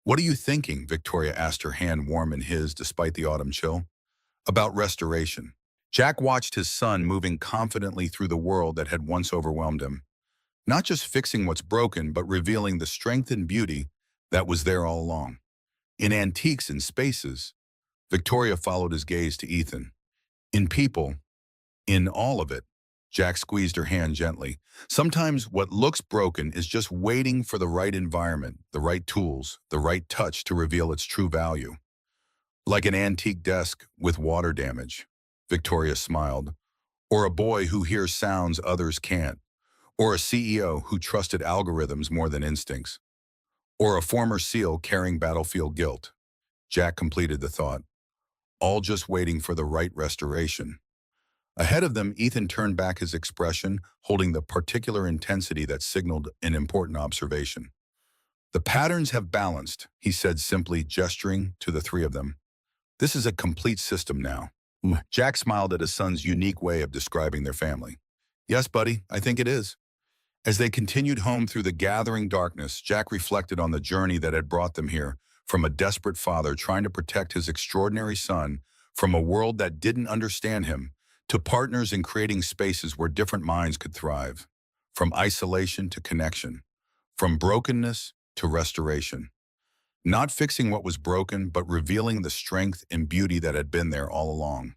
What are you thinking? Victoria asked, her hand warm in his despite the autumn chill. About restoration. Jack watched his son moving confidently through the world that had once overwhelmed him. Not just fixing what's broken, but revealing the strength and beauty that was there all along. In antiques and spaces, Victoria followed his gaze to Ethan. In people, in all of it. Jack squeezed her hand gently. Sometimes what looks broken is just waiting for the right environment, the right tools, the right touch to reveal its true value. Like an antique desk with water damage, Victoria smiled. Or a boy who hears sounds others can't. Or a CEO who trusted algorithms more than instincts. Or a former SEAL carrying battlefield guilt. Jack completed the thought. All just waiting for the right restoration. Ahead of them, Ethan turned back his expression, holding the particular intensity that signaled an important observation. The patterns have balanced, he said simply, gesturing to the three of them. This is a complete system now. Jack smiled at his son's unique way of describing their family. Yes, buddy, I think it is. As they continued home through the gathering darkness, Jack reflected on the journey that had brought them here, from a desperate father trying to protect his extraordinary son from a world that didn't understand him, to partners in creating spaces where different minds could thrive, from isolation to connection, from brokenness to restoration. Not fixing what was broken, but revealing the strength and beauty that had been there all along.